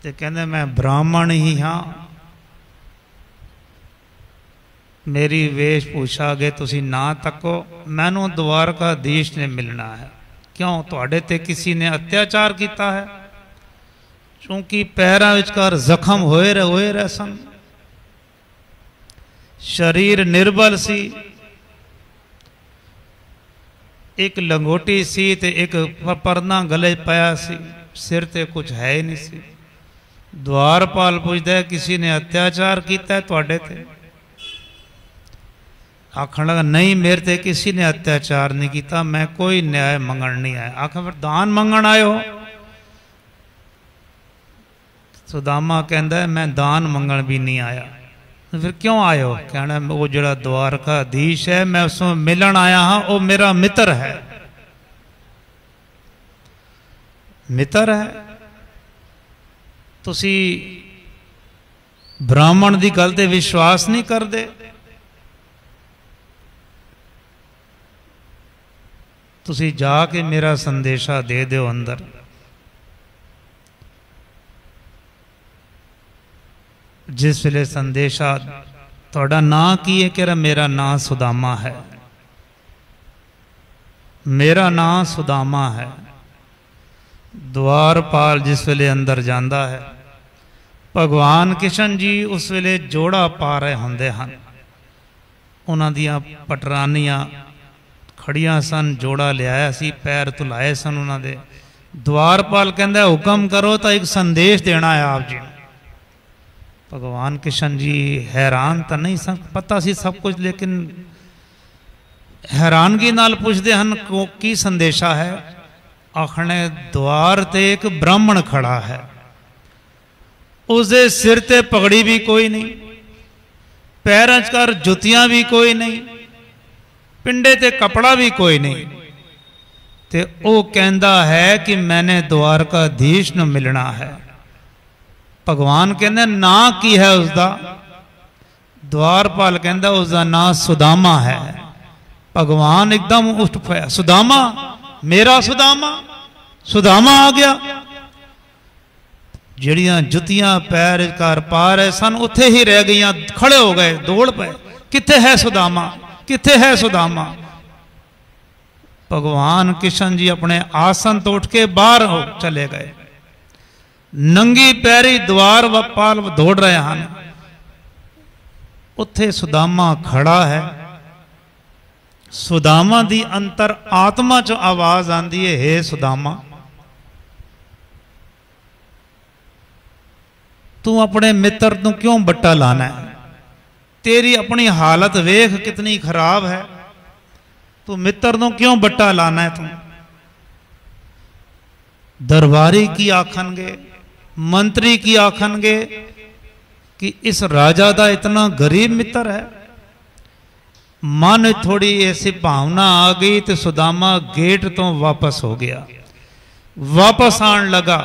ते कहंदे मैं ब्राह्मण ही हाँ, मेरी वेशभूषा अगे तुसी ना तको, मैनू द्वारकाधीश ने मिलना है। क्यों तुहाडे ते किसी ने अत्याचार किया है? क्योंकि पैरों विचकार जख्म होए रहे सन, शरीर निर्बल सी, एक लंगोटी सी ते एक परना गले पाया सी, सिर ते कुछ है ही नहीं सी। द्वारपाल पूछता है किसी ने अत्याचार किया है तुहाडे ते? आखन लगा नहीं मेरे ते किसी ने अत्याचार नहीं किया, मैं कोई न्याय मंगण नहीं आया। आखिर फिर दान मंगण आयो? सुदामा कहंदा है मैं दान मंगण भी नहीं आया। तो फिर क्यों आयो? कहना वो जड़ा द्वारकाधीश है मैं उसको मिलन आया हाँ, वो मेरा मित्र है। मित्र है? तुसी ब्राह्मण की गल ते विश्वास नहीं करते? तुसी जाके मेरा संदेशा दे दो अंदर। जिस वेले संदेशा थोड़ा ना की है, कह रहा मेरा नाम सुदामा है, मेरा नाम सुदामा है। द्वारपाल जिस वेले अंदर जाता है भगवान किशन जी उस वेले जोड़ा पा रहे होंदे हन, उन्हां दियां पटरानियां खड़ियां सन, जोड़ा लियाया सी, पैर धुलाए सन उन्हां दे। द्वारपाल कहंदा हुक्म करो तो एक संदेश देना है आप जी। भगवान किशन जी हैरान तो नहीं सन, पता सी सब कुछ, लेकिन हैरानगी नाल पुछदे हन की संदेशा है। आखने द्वार ते एक ब्राह्मण खड़ा है, उसके सिर ते पगड़ी भी कोई नहीं, पैरां च कर जुतियां भी कोई नहीं, पिंडे ते कपड़ा भी कोई नहीं, ते ओ कहंदा है कि मैंने द्वारकाधीश न मिलना है। भगवान कहंदे ना की है उसका? द्वारपाल कहंदा उसका नाम सुदामा है। भगवान एकदम उठ पाया, सुदामा, मेरा सुदामा, सुदामा आ गया। जड़ियां जुतियां पैर कर पा रहे सन उत्थे ही रह गई, खड़े हो गए, दौड़ पे, किथे है सुदामा, किथे है सुदामा। भगवान किशन जी अपने आसन तो उठ के बाहर चले गए, नंगी पैरी द्वार पाल दौड़ रहे हैं। उत्थे सुदामा खड़ा है। सुदामा दी अंतर आत्मा च आवाज आंदी है, हे सुदामा तू अपने मित्र तू क्यों बट्टा लाना है? तेरी अपनी हालत वेख कितनी खराब है, तू मित्र तू क्यों बट्टा लाना है? तू दरबारी की आखनगे, मंत्री की आखनगे कि इस राजा दा इतना गरीब मित्र है। मन थोड़ी ऐसी भावना आ गई तो सुदामा गेट तो वापस हो गया, वापस आन लगा।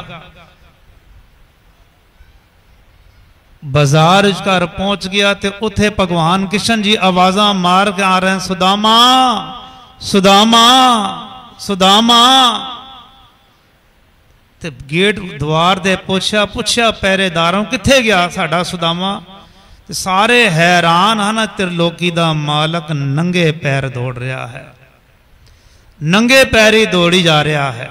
बाजार घर पहुंच गया तो उथे भगवान किशन जी आवाजा मार के आ रहे हैं, सुदामा, सुदामा, सुदामा। ते गेट द्वार दे पुछया पहरेदारों किथे गया साडा सुदामा? ते सारे हैरान हैं, त्रिलोकी दा मालक नंगे पैर दौड़ रहा है, नंगे पैरी दौड़ी जा रहा है।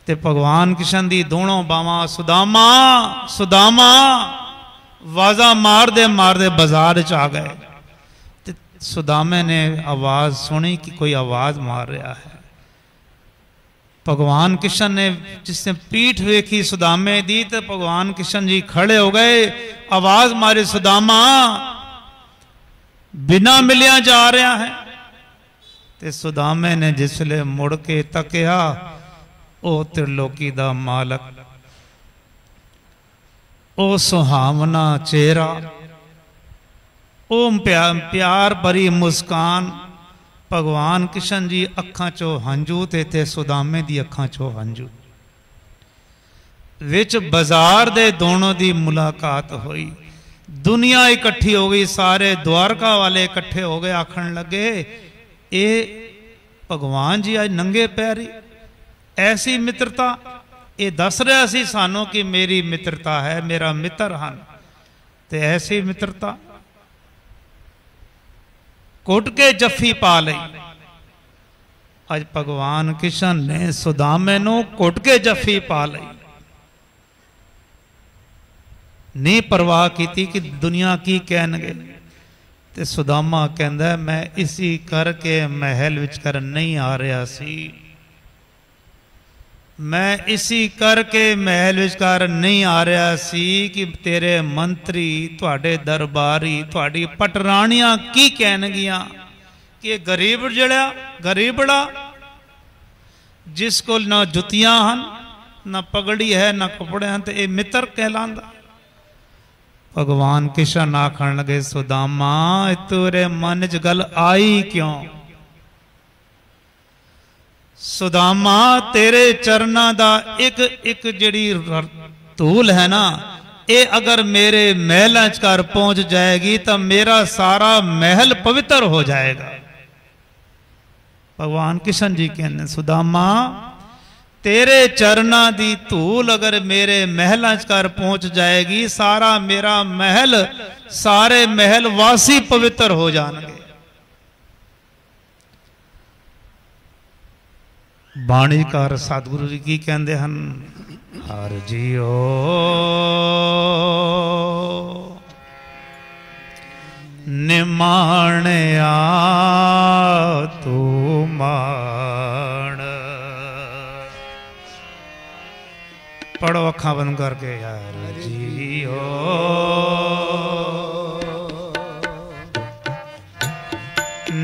ते भगवान किशन दी दोनों बावां सुदामा, सुदामा वाजा मार दे बाजार च आ गए। ते सुदामे ने आवाज सुनी कि कोई आवाज मार रहा है। भगवान किशन ने जिसने पीठ वेखी सुदामे दी तो भगवान किशन जी खड़े हो गए, आवाज मारी, सुदामा बिना मिलिया जा रहा है। ते सुदामे ने जिसले मुड़ के तकिया, ओ त्रिलोकी दा मालक, ओ सुहावना चेहरा, ओ प्यार भरी मुस्कान। भगवान किशन जी अखां चो हंजू ते सुदामे दी अखां चो हंजू। विच बाजार दे दोनों दी मुलाकात हुई, दुनिया इकट्ठी हो गई, सारे द्वारका वाले इकट्ठे हो गए, आखन लगे ए भगवान जी आज नंगे पैरी, ऐसी मित्रता। ये दस रहा सी सानू कि मेरी मित्रता है, मेरा मित्र हन, ते ऐसी मित्रता। कुट के जफी पा लई। अज भगवान किशन ने सुदामे नू कुट के जफी पा लई, नहीं परवाह की कि दुनिया की कहनगे। ते सुदामा कहंदा मैं इसी करके महल विच कर नहीं आ रहा सी, मैं इसी करके महल विचकार नहीं आ रहा सी कि तेरे मंत्री, तुहाडे दरबारी, तुहाडी पटरानियां की कहनगियां कि गरीब जड़ा, गरीबड़ा जिस को ना जुतियां हन, ना पगड़ी है, ना कपड़े हैं, तो ये मित्र कहलांदा। भगवान किशन आखन लगे, सुदामा तेरे मन च गल आई क्यों? सुदामा तेरे चरना दा एक एक जड़ी धूल है ना, ये अगर मेरे महल कर पहुंच जाएगी तो मेरा सारा महल पवित्र हो जाएगा। भगवान किशन जी कहने, सुदामा तेरे चरना दी धूल अगर मेरे महल कर पहुंच जाएगी, सारा मेरा महल, सारे महल वासी पवित्र हो जाएंगे। ਬਾਣੀਕਾਰ ਸਤਿਗੁਰੂ ਜੀ ਕੀ ਕਹਿੰਦੇ ਹਨ? ਹਰ ਜੀਓ ਨਿਮਾਣਿਆ ਤੂੰ ਮਾਣ। ਪੜੋ ਅੱਖਾਂ ਬੰਦ ਕਰਕੇ। ਹਰ ਜੀਓ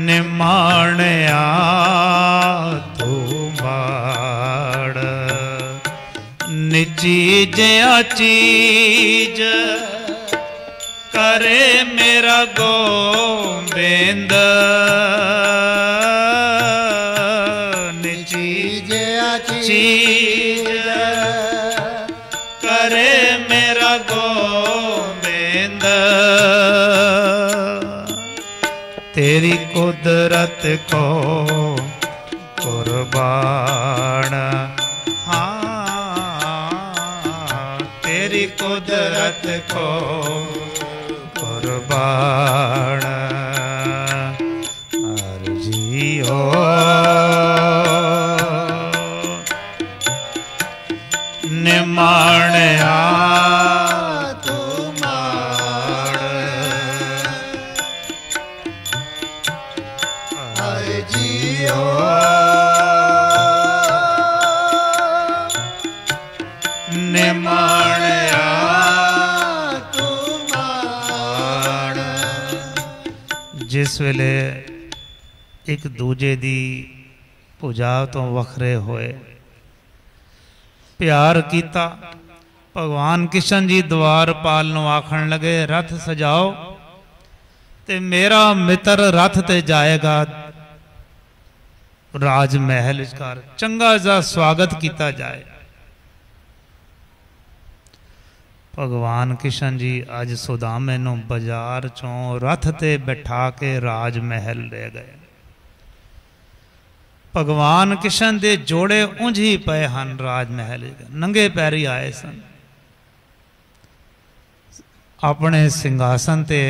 ਨਿਮਾਣਿਆ ਤੂੰ ਮਾਣ। ਨਿਚੀ ਜਿਆ ਚੀਜ਼ करे मेरा गोबिंद। निची चीज करे मेरा गोबिंद। तेरी कुदरत को कुर्बान। हाँ तेरी कुदरत को कुर्बान। हर जीओ निमाणिया तू माण। हर जीओ निमाणिया जिस वेले एक दूजे दी पूजा तो वखरे होए प्यार किया। भगवान किशन जी द्वारपाल नूं आखण लगे रथ सजाओ ते मेरा मित्र रथ ते जाएगा राज महल विचकार, चंगा जा स्वागत किया जाए। भगवान किशन जी अज सुदामे नूं बाजार चों रथ ते बैठा के राज महल ले गए। भगवान किशन दे जोड़े उंझ ही पे हन राज महल, नंगे पैरी आए सन। अपने सिंघासन ते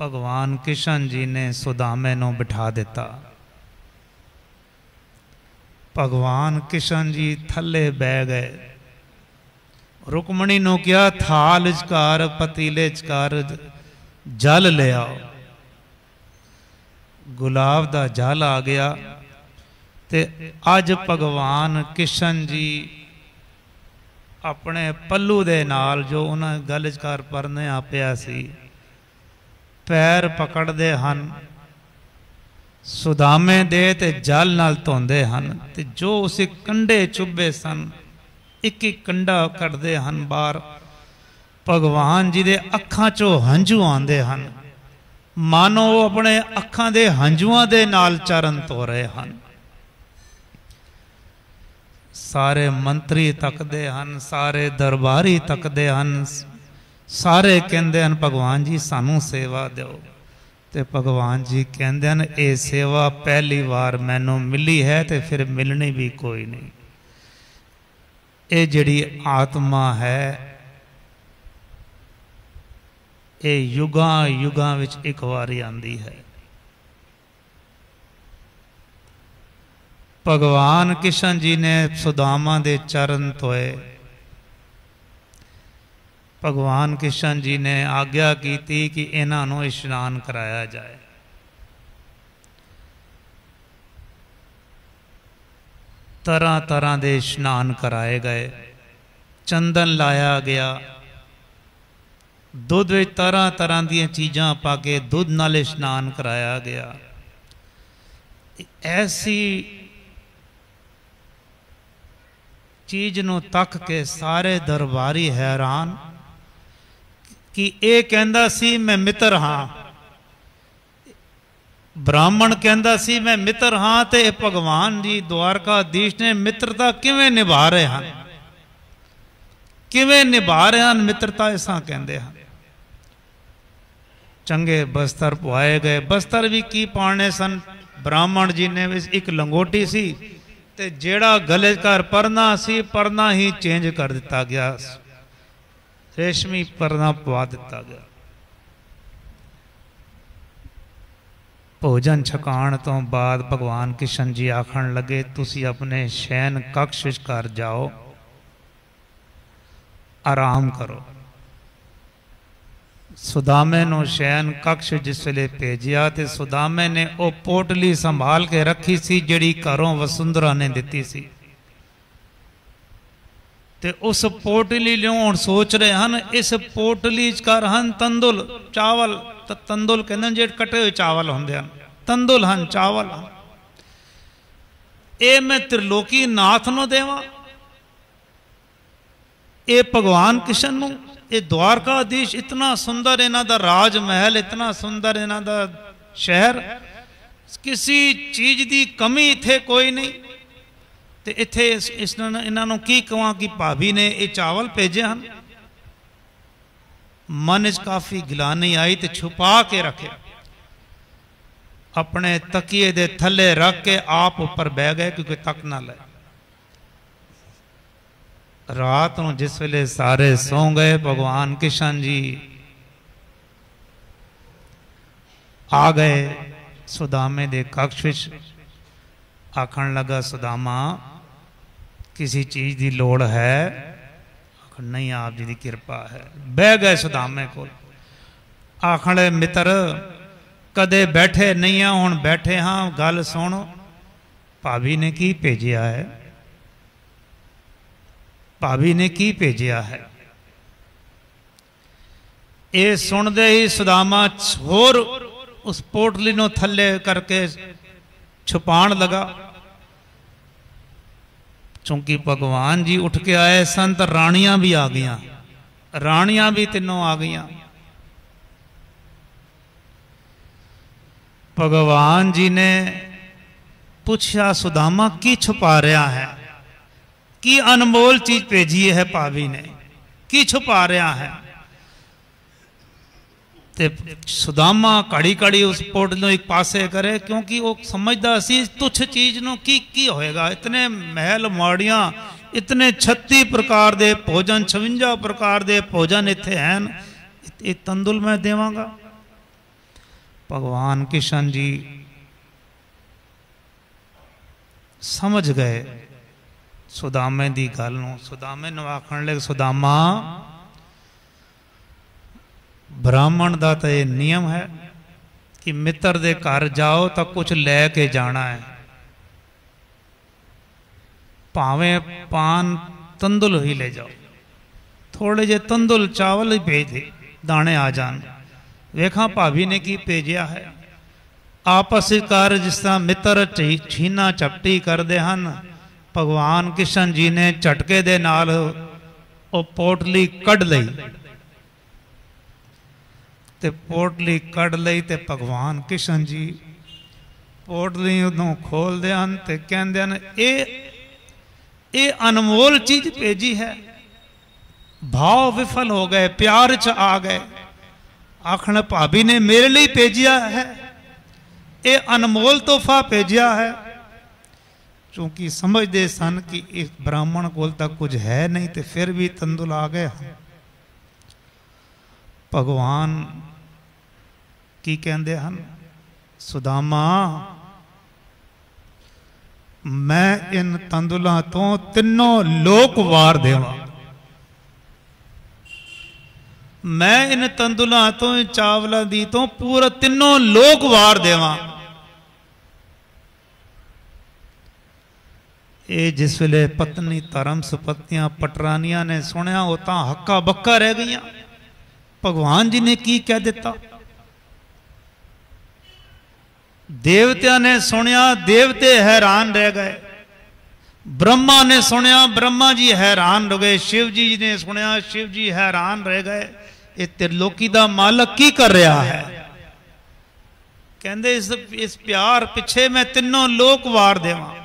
भगवान किशन जी ने सुदामे नूं बिठा दिता। भगवान किशन जी थले बह गए। रुकमणी नूं क्या थाल चकार पतीले चकार जल ले आओ। गुलाब दा जल आ गया ते अज भगवान किशन जी अपने पल्लू दे नाल जो उन्हें गल चकार परने आ पिया सी पैर पकड़ते हन, सुदामे दे ते जल नाल धोंदे हन ते जो उसे कंडे चुभे सन एक एक कंडा कटते हैं बाहर। भगवान जी दे अखां चो हंझू आंदे हैं, मानो वो अपने अखां दे हंझुआं दे नाल चरण धो रहे हैं। सारे मंत्री तकते हैं, सारे दरबारी तकते हैं, सारे कहते हैं भगवान जी सानू सेवा दो। ते भगवान जी कहते हैं ये सेवा पहली बार मैनू मिली है ते फिर मिलनी भी कोई नहीं। ये जिहड़ी आत्मा है ये युगां युगां विच एक बारी आंदी है। भगवान किशन जी ने सुदामा दे चरण धोए। भगवान किशन जी ने आग्या की कि इन्हां नूं इशनान कराया जाए। तरह तरह के स्नान कराए गए, चंदन लाया गया, दुध में तरह तरह दी चीज़ां पा के दुध नाल स्नान कराया गया। ऐसी चीज नूं तक के सारे दरबारी हैरान कि ये कहंदा सी मैं मित्र हाँ, ब्राह्मण कहंदा सी मैं मित्र हाँ, ते भगवान जी द्वारकाधीश ने मित्रता किवें निभा रहे हैं, किवें निभा रहे हैं मित्रता, ऐसा कहंदे हैं। चंगे बस्तर पवाए गए। बस्तर भी की पाने सन, ब्राह्मण जी ने एक लंगोटी सी ते जेड़ा गले कर परना सी परना ही चेंज कर दिता गया, रेशमी परना पवा दिता गया। भोजन छकाण तो बाद भगवान किशन जी आखन लगे तुसी अपने शयन कक्ष कर जाओ, आराम करो। सुदामे नो शयन कक्ष जिस वेले भेजिया ते सुदामे ने वो पोटली संभाल के रखी सी जिहड़ी घरों वसुंधरा ने दिती सी, ते उस पोटली लियाउण सोच रहे हैं। इस पोटली च कर हन तंदुल चावल, तंदुल कहते जे कटे हुए चावल होंदे हन, तंदुल हन चावल हन। ए मैं त्रिलोकी नाथ नो देवा, ए भगवान किशन नू, ए द्वारकाधीश इतना सुंदर इन्हां दा राज महल, इतना सुंदर इन्हां दा शहर, किसी चीज की कमी इत्थे कोई नहीं। ते इत्थे इन्हां की कहां कि भाभी ने ये चावल भेजे हैं। मन च काफी गिलानी आई ते छुपा के रखे, अपने तकिए दे थले रख के आप ऊपर बह गए क्योंकि तक ना ले। रात को जिस वेले सारे सौ गए, भगवान किशन जी आ गए सुदामे दे कक्ष विच। आखन लगा सुदामा किसी चीज की लोड़ है? आखन नहीं आप जी की कृपा है। बह गए सुदामे को। आखन मित्र कदे बैठे नहीं है, हुण बैठे हाँ, गल सुन भाभी ने की भेजिया है, भाभी ने की भेजिया है। ये सुनते ही सुदामा होर उस पोटली नो थले करके छुपाण लगा। चूंकि भगवान जी उठ के आए सन तो रानियां भी आ गई, रानियां भी तीनों आ गई। भगवान जी ने पूछा सुदामा की छुपा रहा है, की अनमोल चीज भेजी है भाभी ने, की छुपा रहा है? ते सुदामा कड़ी कड़ी उस पोटल एक पासे करे, क्योंकि वो समझदा सी तुच्छ चीज नो की होएगा। इतने महल माड़ियां, इतने 36 प्रकार दे भोजन, 56 प्रकार दे भोजन इत्थे हैं, ये तंदुल मैं देवांगा? भगवान किशन जी समझ गए सुदामे दी गल नूं। सुदामे नूं आखण लगे सुदामा ब्राह्मण दा तो यह नियम है कि मित्र दे घर जाओ तो कुछ लैके जाना है, भावें पान तंदुल ही ले जाओ, थोड़े जे तंदुल चावल ही भेज दे, दाने आ जान। वेखा भाभी ने की भेजिया है। आपस कार जिस तरह मित्र छीना झपटी करते हैं, भगवान किशन जी ने झटके दे नाल वो पोटली कढ़ लई, ते पोटली कढ़ लई ते भगवान किशन जी पोटली उदों खोलते हैं ते कहते हैं ये अनमोल चीज भेजी है। भाव विफल हो गए, प्यार च आ गए। आखण भाभी ने मेरे लिए भेजिया है, ये अनमोल तोहफा भेजिया है। चूंकि समझते सन कि इस ब्राह्मण कोल तक कुछ है नहीं, तो फिर भी तंदुल आ गए। भगवान की कहते हैं सुदामा मैं इन तंदुलों तो तीनों लोक वार देवा, मैं इन तंदुलों तो चावलों दी तो पूरा तीनों लोक वार देवा। ये जिस वेले पत्नी धर्म सुपत्नियां पटरानियां ने सुनिया, वो तो हक्का बक्का रह गई। भगवान जी ने की कह दिता। देवतिया ने सुनिया, देवते हैरान रह गए। ब्रह्मा ने सुनिया, ब्रह्मा जी हैरान रह गए। शिव जी ने सुनिया, शिव जी हैरान रह गए। ये त्रिलोकी दा मालक की कर रहा है? कहंदे इस प्यार पिछे मैं तीनों लोक वार देवां।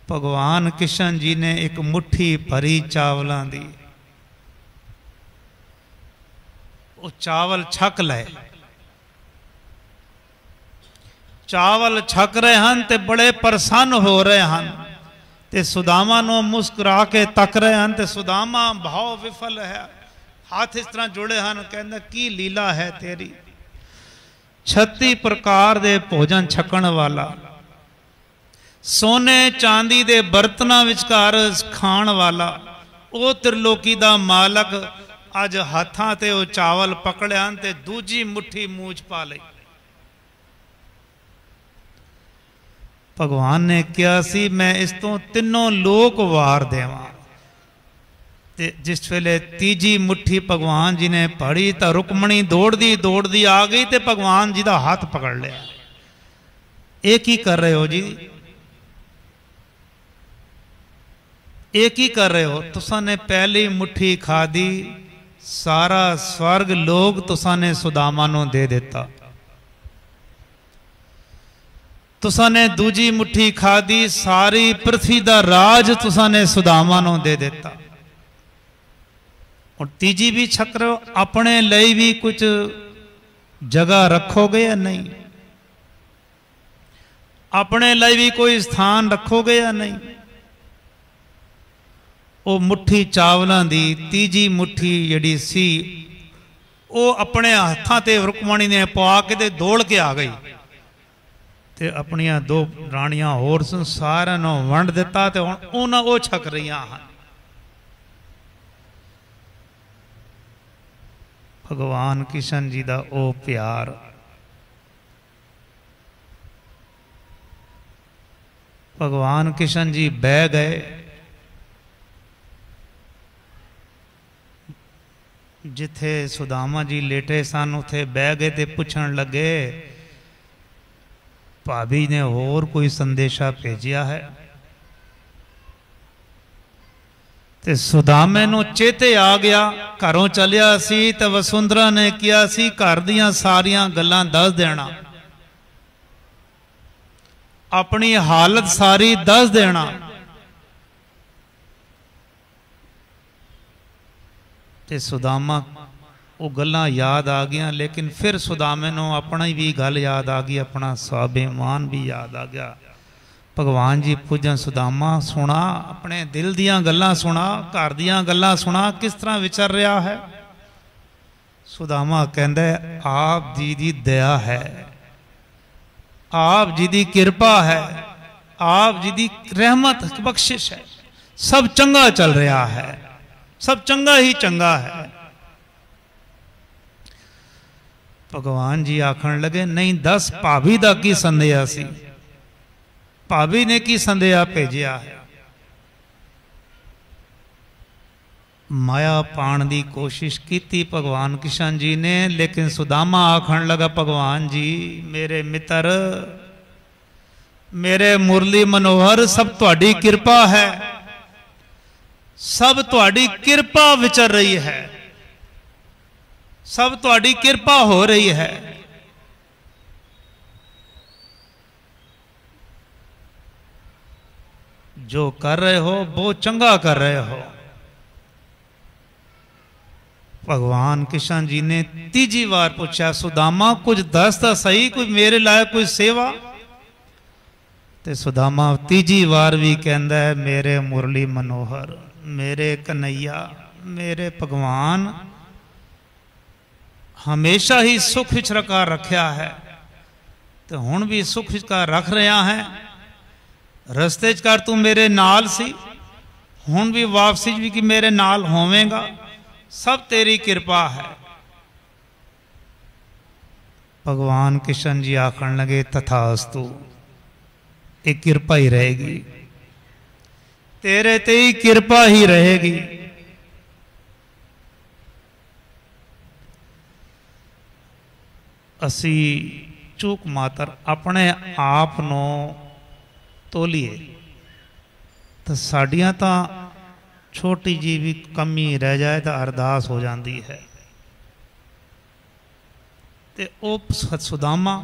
भगवान किशन जी ने एक मुट्ठी भरी चावलों दी, वो चावल छक ले। चावल छक रहे हैं ते बड़े प्रसन्न हो रहे हैं, ते सुदामा नो मुस्कुरा के तक रहे हैं। ते सुदामा भाव विफल है, हाथ इस तरह जुड़े हैं, कहते की लीला है तेरी। 36 प्रकार दे भोजन छकण वाला, सोने चांदी दे बर्तनां विचकार खाण वाला, वो त्रिलोकी दा मालक अज हाथां ते वो चावल पकड़िया ते दूजी मुट्ठी मूंह च पा लई। भगवान ने कहा सी मैं इस तो तीनों लोक वार देवां। ते जिस वेले तीजी मुट्ठी भगवान जी ने पड़ी तो रुकमणी दौड़दी दौड़दी आ गई ते भगवान जी का हाथ पकड़ लिया। ये की कर रहे हो जी, ये की कर रहे हो? तुसा ने पहली मुट्ठी खादी, सारा स्वर्ग लोग तुसा ने सुदामा नूं दे दिता। तुसा ने दूजी मुट्ठी खादी, सारी पृथ्वी का राज तुसा ने सुदामा नूं दे दिता। और तीजी भी छक रहे हो, अपने लिए भी कुछ जगह रखोगे या नहीं? अपने लिए भी कोई स्थान रखोगे या नहीं? वो मुट्ठी चावलों की तीजी मुट्ठी जिहड़ी सी वो अपने हाथों ते रुकमणी ने पवा के ते दौड़ के आ गई ते अपनिया दो राणियां होर सारिਆਂ ਨੂੰ वंड दिता ते हुण उन्हां वो छक रही हैं। भगवान किशन जी का वो प्यार, भगवान किशन जी बह गए। जिथे सुदामा जी लेटे सन उथे बह गए ते पुछण लगे भाभी ने होर कोई संदेशा भेजिया है? ते सुदामे नूं चेते आ गया, घरों चलिया सी ते वसुंधरा ने किया सी घर दियां सारियां गल्लां दस देना, अपनी हालत सारी दस देना। ते सुदामा वो गल्लां याद आ गई, लेकिन फिर सुदामे नूं अपना भी गल याद आ गई, अपना स्वाभिमान भी याद आ गया। भगवान जी पूजन सुदामा सुना, अपने दिल दियां गल्लां सुना, घर दियां गल्लां सुना, किस तरह विचर रहा है। सुदामा कहंदा आप जी दी दया है, आप जी दी कृपा है, आप जी दी रहमत बख्शिश है, सब चंगा चल रहा है, सब चंगा ही चंगा है। भगवान जी आखन लगे नहीं दस भाभी दा की संदेहा सी, भाभी ने की संदेहा भेजिया है? माया पाण की कोशिश की भगवान किशन जी ने, लेकिन सुदामा आखन लगा भगवान जी मेरे मित्र, मेरे मुरली मनोहर, सब तुहाडी कृपा है, सब तुहाडी कृपा विचर रही है, सब तुहाडी कृपा हो रही है। जो कर रहे हो वो चंगा कर रहे हो। भगवान किशन जी ने तीजी बार पूछा सुदामा कुछ दस तो सही, कोई मेरे लायक कोई सेवा? ते सुदामा तीजी बार भी कहंदा है मेरे मुरली मनोहर, मेरे कन्हैया, मेरे भगवान, हमेशा ही सुख विच रखा है तो हुण भी सुख विच रख रहा है। रस्ते कर तू मेरे नाल सी, हुण भी वापसी भी कि मेरे नाल होवेगा, सब तेरी कृपा है। भगवान किशन जी आखन लगे तथास्तु, एक कृपा ही रहेगी, तेरे ते ही कृपा ही रहेगी। असी चूक मात्र अपने आप नूं तोलीए तो साड़ियां तो छोटी जी भी कमी रह जाए तो अरदास हो जाती है। ते ओ सुदामा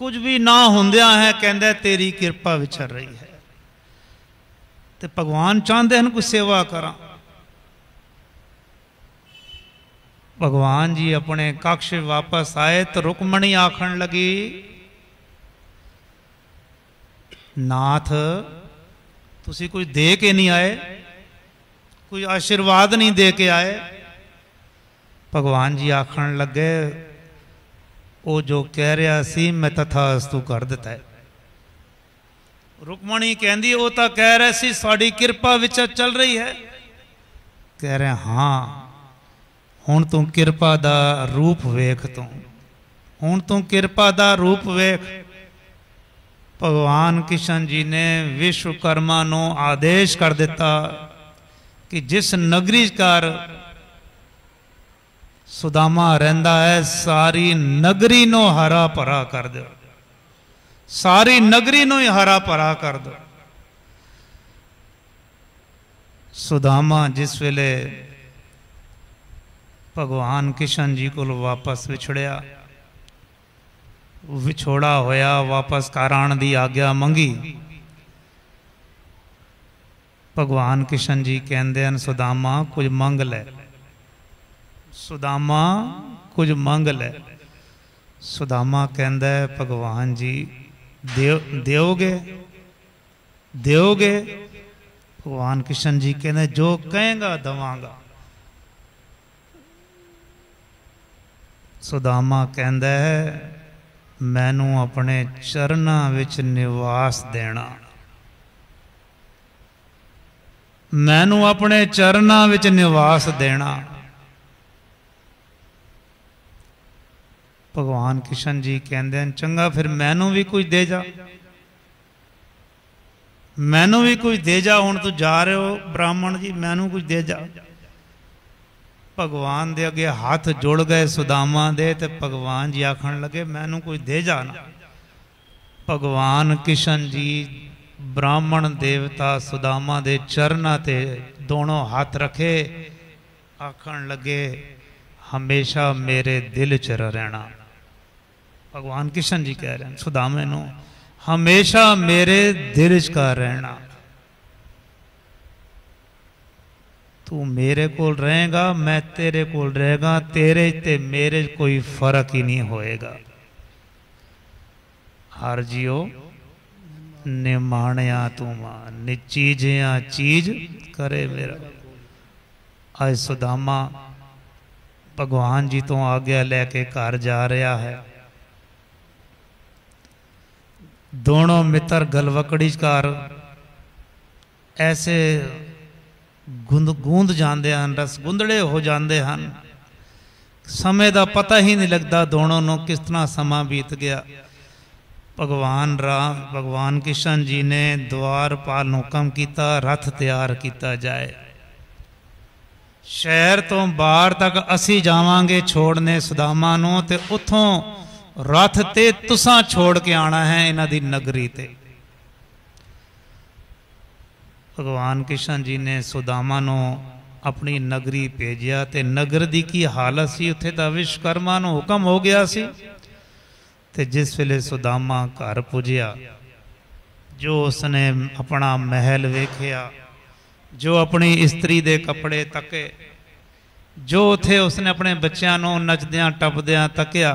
कुछ भी ना होंदिया है कहंदा तेरी कृपा विचर रही है। ते भगवान चाहते हैं कोई सेवा करा। भगवान जी अपने कक्ष वापस आए तो रुकमणी आखन लगी नाथ तुसी कुछ दे के नहीं आए, कोई आशीर्वाद नहीं दे के आए। भगवान जी आखन लगे वो जो कह रहा सी मैं तथास्तु कर दिता है। रुक्मणी कहती वो तो कह रहे सी साड़ी किरपा विच चल रही है। कह रहे हाँ हुण तू किरपा दा रूप वेख, तू हुण तू किरपा दा रूप वेख। भगवान किशन जी ने विश्वकर्मा नू आदेश कर दिता कि जिस नगरी कार सुदामा रहिंदा है सारी नगरी नो हरा भरा कर दो, सारी नगरी नो ही हरा भरा कर दो। सुदामा जिस वेले भगवान किशन जी को वापस विछड़िया, विछोड़ा होया, वापस घर आने की आग्ञा मंगी। भगवान किशन जी कहते हैं सुदामा कुछ मंग ले, सुदामा कुछ मंग ले। सुदामा कहता है भगवान जी देओगे देओगे। भगवान किशन जी कहते जो कहेगा दवांगा। सुदामा कहता है मैनू अपने चरना विच निवास देना, मैनू अपने चरना विच निवास देना। भगवान किशन जी कहते हैं चंगा फिर मैनू भी कुछ दे जा, मैनू भी कुछ दे जा। हुण तू जा रहे हो ब्राह्मण जी, मैनू कुछ दे जा। भगवान दे अगे हाथ जुड़ गए सुदामा दे, ते भगवान जी आखन लगे मैनू कुछ दे जा ना। भगवान किशन जी ब्राह्मण देवता सुदामा दे चरना ते दोनों हाथ रखे, आखन लगे हमेशा मेरे दिल च रहना। भगवान किशन जी कह रहे हैं सुदामे नो हमेशा मेरे दिल च का रहना। तू मेरे कोल रहेगा, मैं तेरे कोल रहेगा, तेरे ते मेरे कोई फर्क ही नहीं होएगा। हर जियो निमाणिया तू मां निचीजिया चीज करे मेरा। आज सुदामा भगवान जी तो आज्ञा लेके घर जा रहा है। दोनों मित्र गलवकड़ी कार ऐसे गूंद जाते हैं, रस गुंदड़े हो जाते हैं। समय का पता ही नहीं लगता दोनों नो किस तरह समा बीत गया। भगवान किशन जी ने द्वारपाल नूं हुकम किया रथ तैयार किया जाए। शहर तो बाहर तक असी जावांगे छोड़ने सुदामा नूं, ते उथों रथ ते तुसां छोड़ के आना है इन्हां दी नगरी ते। भगवान किशन जी ने सुदामा नूं अपनी नगरी भेजिया, ते नगर दी की हालत सी उत्थे तां विश्वकर्मा नूं हुकम हो गया सी। ते जिस वेले सुदामा घर पुजिया, जो उसने अपना महल वेखिया, जो अपनी स्त्री दे कपड़े तके, जो उथे उसने अपने बच्चों नूं नचदियां टपदियां तकिया,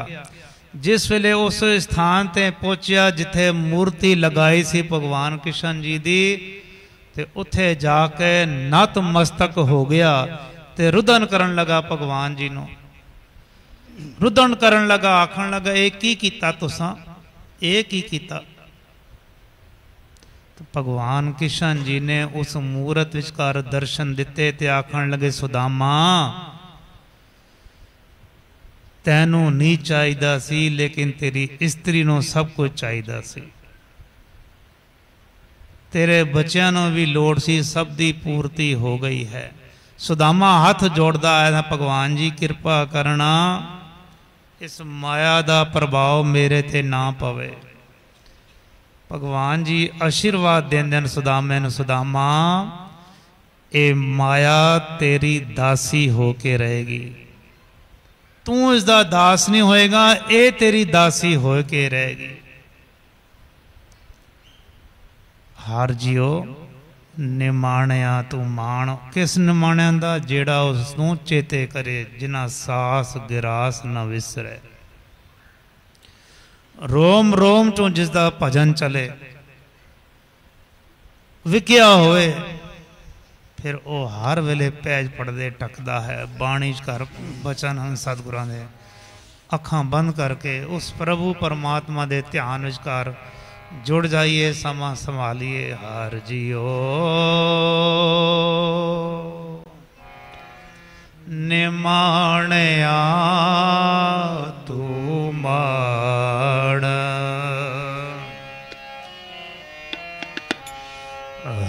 जिस वेले उस स्थान ते पहुंचिया जिथे मूर्ति लगाई सी भगवान किशन जी दी, ते उथे जाके नतमस्तक हो गया ते रुदन करन लगा भगवान जी नूं। रुदन करन लगा, आखन लगा ये की कीता तुसां, ये की कीता। तो भगवान किशन जी ने उस मूरत विचकार दर्शन दिते ते आखन लगे सुदामा तैनू नहीं चाहिदा सी, लेकिन तेरी स्त्री नूं सब कुछ चाहिदा सी, तेरे बच्चों नूं भी लोड़ सी, सब दी पूर्ति हो गई है। सुदामा हाथ जोड़दा है भगवान जी कृपा करना, इस माया दा प्रभाव मेरे ते ना पवे। भगवान जी आशीर्वाद देंदे सुदामे नूं, सुदामा ए माया तेरी दासी होके रहेगी, तू इसका दास नहीं होएगा, ये तेरी दासी होके रहेगी। हर जियो निमाणिया तू माण, किस निमाणिया दा जेड़ा उसनूं चेते करे, जिन्ना सास गिरास न विसरे। रोम रोम चों जिसका भजन चले, विकिया होए, फिर वो हर वेले पैज पढ़दे टकदा है। बाणी कर बचन हैं सतगुरां दे, अखां बंद करके उस प्रभु परमात्मा दे ध्यान विचकार जुड़ जाइए, समा संभालिए। हर जियो निमाणया तू माण,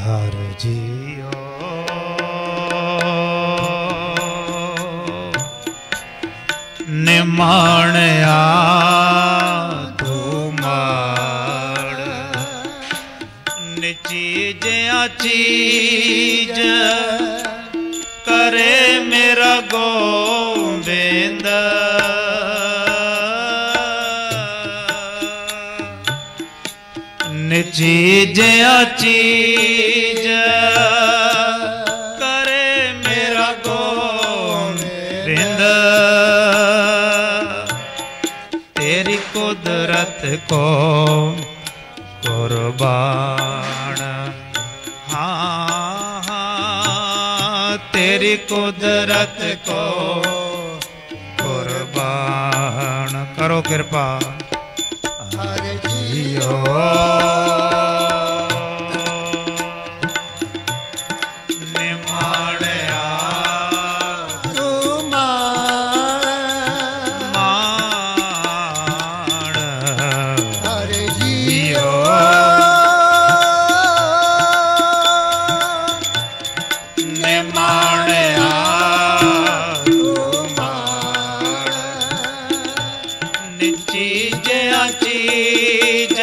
हर जियो निमाणया तू माण, निचीजया चीज करे मेरा गोविंद, निचीजया चीज करे मेरा गोविंद, तेरी कुदरत को कुर्बान, हाँ हाँ तेरी कुदरत को कुर्बान करो कृपा। हर जियो निमाणया तू माण, हर जियो निमाणया तू माण, निचीजया चीज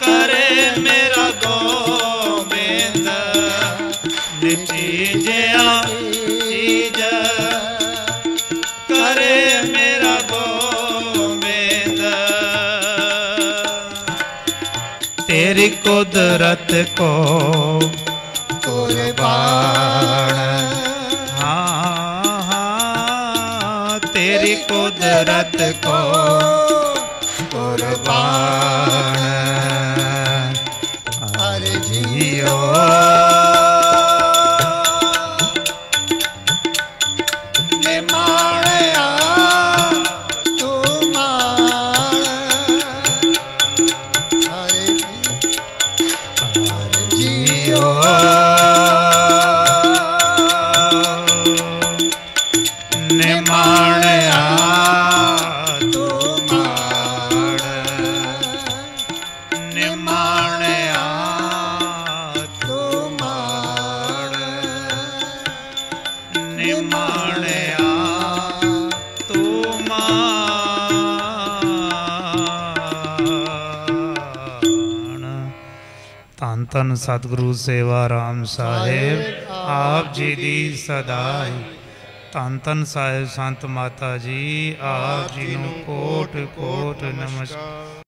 करे मेरा गोविंद, निचीजया चीज करे मेरा गोविंद, तेरी कुदरत को कुर्बान, हाँ हाँ तेरी कुदरत को कुर्बान, हर जियो निमाणया तू माण, हर जियो निमाणया तू माण, निमाणया तू माण, निमाणया तू माण। धन धन सतगुरु सेवा राम साहेब आप जी दी सदाई। धन धन साहिब संत माता जी आप जी नूं कोट कोट नमस्कार।